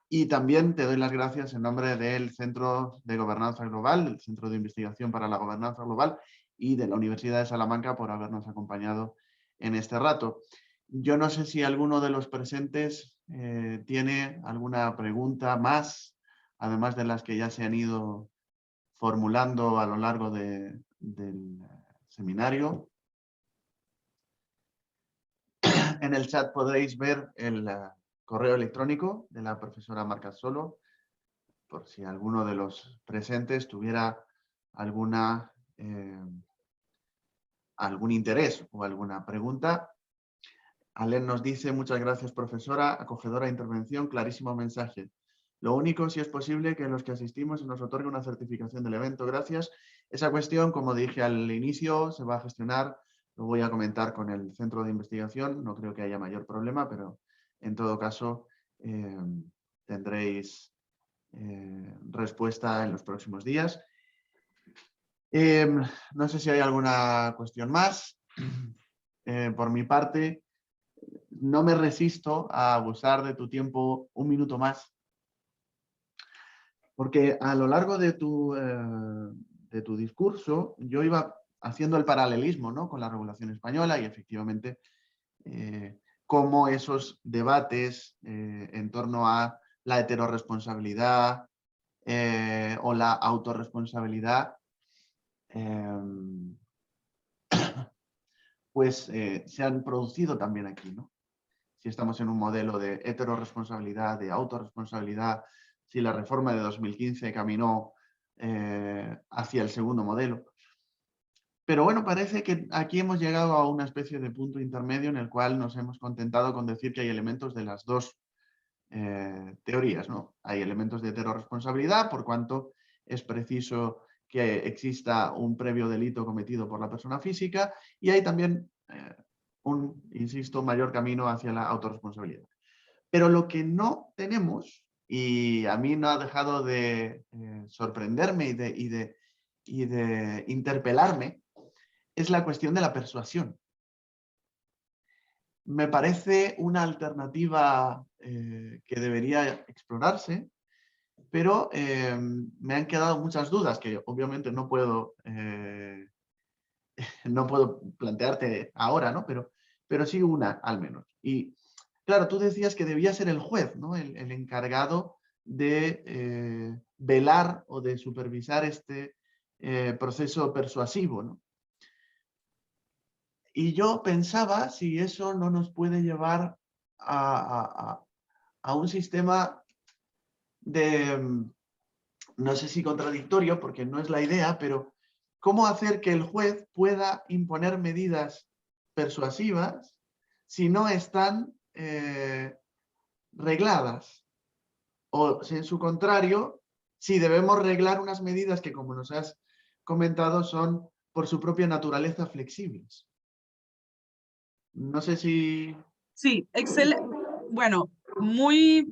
Y también te doy las gracias en nombre del Centro de Gobernanza Global, el Centro de Investigación para la Gobernanza Global y de la Universidad de Salamanca por habernos acompañado en este rato. Yo no sé si alguno de los presentes tiene alguna pregunta más, además de las que ya se han ido formulando a lo largo del seminario. En el chat podréis ver el correo electrónico de la profesora Marcasolo, por si alguno de los presentes tuviera algún interés o alguna pregunta. Alen nos dice: muchas gracias, profesora, acogedora intervención, clarísimo mensaje. Lo único, si es posible, que los que asistimos se nos otorgue una certificación del evento. Gracias. Esa cuestión, como dije al inicio, se va a gestionar. Lo voy a comentar con el centro de investigación. No creo que haya mayor problema, pero en todo caso tendréis respuesta en los próximos días. No sé si hay alguna cuestión más. Por mi parte, no me resisto a abusar de tu tiempo un minuto más, porque a lo largo de tu discurso yo iba haciendo el paralelismo, ¿no?, con la regulación española y efectivamente cómo esos debates en torno a la heterorresponsabilidad o la autorresponsabilidad pues se han producido también aquí, ¿no? Si estamos en un modelo de heterorresponsabilidad, de autorresponsabilidad, si la reforma de 2015 caminó hacia el segundo modelo. Pero bueno, parece que aquí hemos llegado a una especie de punto intermedio en el cual nos hemos contentado con decir que hay elementos de las dos teorías, ¿no? Hay elementos de heterorresponsabilidad, por cuanto es preciso que exista un previo delito cometido por la persona física, y hay también insisto, mayor camino hacia la autorresponsabilidad. Pero lo que no tenemos, y a mí no ha dejado de sorprenderme y de interpelarme, es la cuestión de la persuasión. Me parece una alternativa que debería explorarse, pero me han quedado muchas dudas que obviamente no puedo plantearte ahora, ¿no? Pero sí una, al menos. Y claro, tú decías que debía ser el juez, ¿no?, el encargado de velar o de supervisar este proceso persuasivo, ¿no? Y yo pensaba si eso no nos puede llevar a un sistema de, no sé si contradictorio, porque no es la idea, pero cómo hacer que el juez pueda imponer medidas persuasivas si no están regladas. O si en su contrario, si debemos reglar unas medidas que, como nos has comentado, son por su propia naturaleza flexibles. No sé si... Sí, excelente. Bueno, muy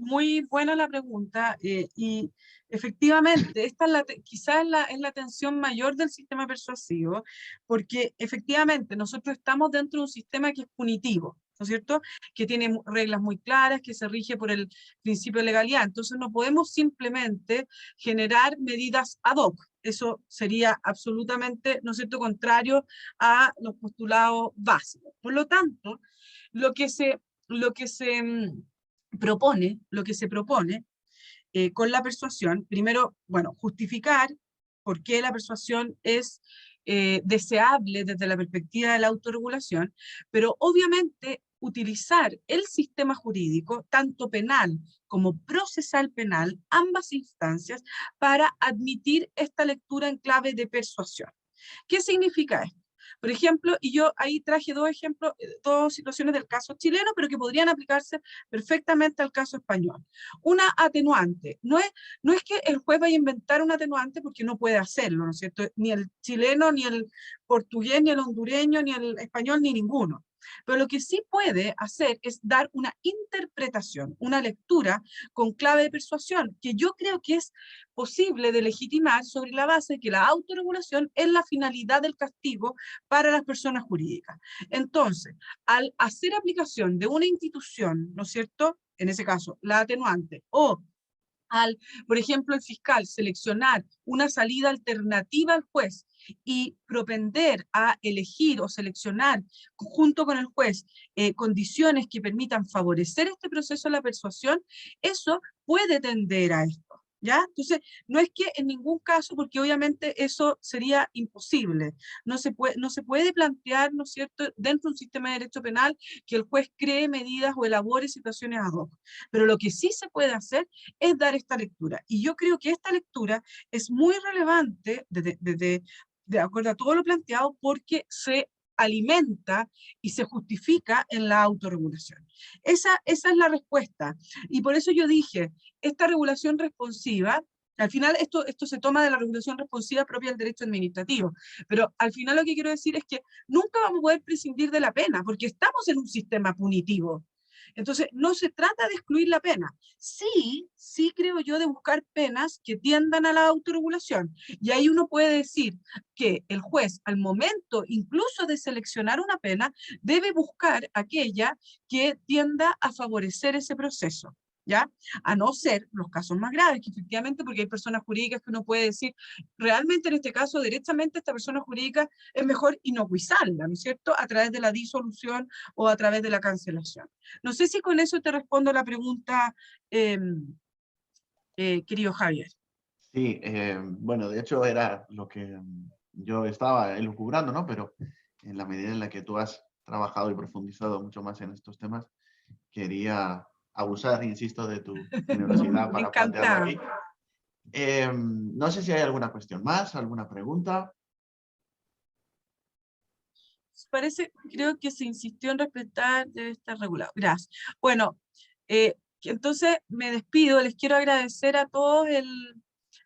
buena la pregunta y efectivamente, esta es quizás es la tensión mayor del sistema persuasivo, porque efectivamente nosotros estamos dentro de un sistema que es punitivo, ¿no es cierto? Que tiene reglas muy claras, que se rige por el principio de legalidad. Entonces no podemos simplemente generar medidas ad hoc. Eso sería absolutamente, ¿no es cierto?, contrario a los postulados básicos. Por lo tanto, lo que se, lo que se propone con la persuasión, primero, bueno, justificar por qué la persuasión es deseable desde la perspectiva de la autorregulación, pero obviamente utilizar el sistema jurídico, tanto penal como procesal penal, ambas instancias, para admitir esta lectura en clave de persuasión. ¿Qué significa esto? Por ejemplo, y yo ahí traje dos ejemplos, dos situaciones del caso chileno, pero que podrían aplicarse perfectamente al caso español. Una atenuante. No es que el juez vaya a inventar un atenuante porque no puede hacerlo, ¿no es cierto? Ni el chileno, ni el portugués, ni el hondureño, ni el español, ni ninguno. Pero lo que sí puede hacer es dar una interpretación, una lectura con clave de persuasión, que yo creo que es posible de legitimar sobre la base de que la autorregulación es la finalidad del castigo para las personas jurídicas. Entonces, al hacer aplicación de una institución, ¿no es cierto?, en ese caso, la atenuante, o al, por ejemplo, el fiscal seleccionar una salida alternativa al juez y propender a elegir o seleccionar junto con el juez condiciones que permitan favorecer este proceso de la persuasión, eso puede tender a esto. ¿Ya? Entonces, no es que en ningún caso, porque obviamente eso sería imposible, no se puede plantear, ¿no es cierto?, dentro de un sistema de derecho penal que el juez cree medidas o elabore situaciones ad hoc, pero lo que sí se puede hacer es dar esta lectura. Y yo creo que esta lectura es muy relevante de acuerdo a todo lo planteado porque se alimenta y se justifica en la autorregulación. Esa es la respuesta. Y por eso yo dije, esta regulación responsiva, al final esto se toma de la regulación responsiva propia del derecho administrativo, pero al final lo que quiero decir es que nunca vamos a poder prescindir de la pena, porque estamos en un sistema punitivo. Entonces, no se trata de excluir la pena. Sí creo yo de buscar penas que tiendan a la autorregulación. Y ahí uno puede decir que el juez, al momento incluso de seleccionar una pena, debe buscar aquella que tienda a favorecer ese proceso. ¿Ya? A no ser los casos más graves, que efectivamente, porque hay personas jurídicas que uno puede decir, realmente en este caso, derechamente, esta persona jurídica es mejor inocuizarla, ¿no es cierto?, a través de la disolución o a través de la cancelación. No sé si con eso te respondo la pregunta, querido Javier. Sí, bueno, de hecho era lo que yo estaba elucubrando, ¿no? Pero en la medida en la que tú has trabajado y profundizado mucho más en estos temas, quería abusar, insisto, de tu generosidad Me para plantearlo encanta. aquí. No sé si hay alguna cuestión más, alguna pregunta. Creo que se insistió en respetar, debe estar regulado. Gracias. Bueno, entonces me despido. Les quiero agradecer a todos el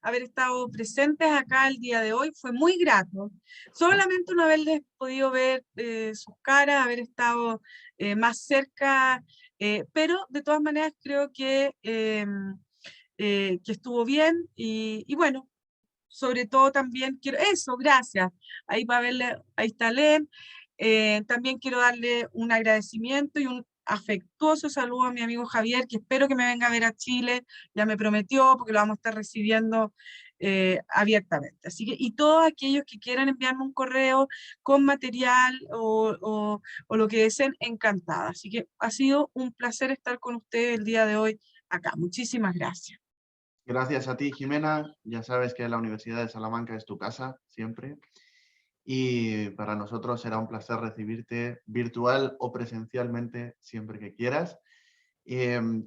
haber estado presentes acá el día de hoy. Fue muy grato. Solamente no haberles podido ver sus caras, haber estado más cerca, pero de todas maneras creo que estuvo bien y bueno, sobre todo también quiero, eso, gracias, ahí va a verle, ahí está Len, también quiero darle un agradecimiento y un afectuoso saludo a mi amigo Javier, que espero que me venga a ver a Chile, ya me prometió, porque lo vamos a estar recibiendo abiertamente. Así que, y todos aquellos que quieran enviarme un correo con material o lo que deseen, encantada. Así que ha sido un placer estar con ustedes el día de hoy acá. Muchísimas gracias. Gracias a ti, Jimena. Ya sabes que la Universidad de Salamanca es tu casa, siempre. Y para nosotros será un placer recibirte virtual o presencialmente siempre que quieras.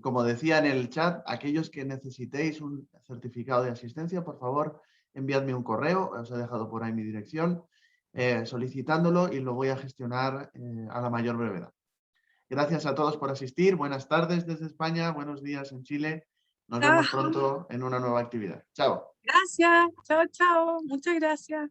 Como decía en el chat, aquellos que necesitéis un certificado de asistencia, por favor, enviadme un correo. Os he dejado por ahí mi dirección solicitándolo y lo voy a gestionar a la mayor brevedad. Gracias a todos por asistir. Buenas tardes desde España. Buenos días en Chile. Nos vemos Chao. pronto en una nueva actividad. Chao. Gracias. Chao, chao. Muchas gracias.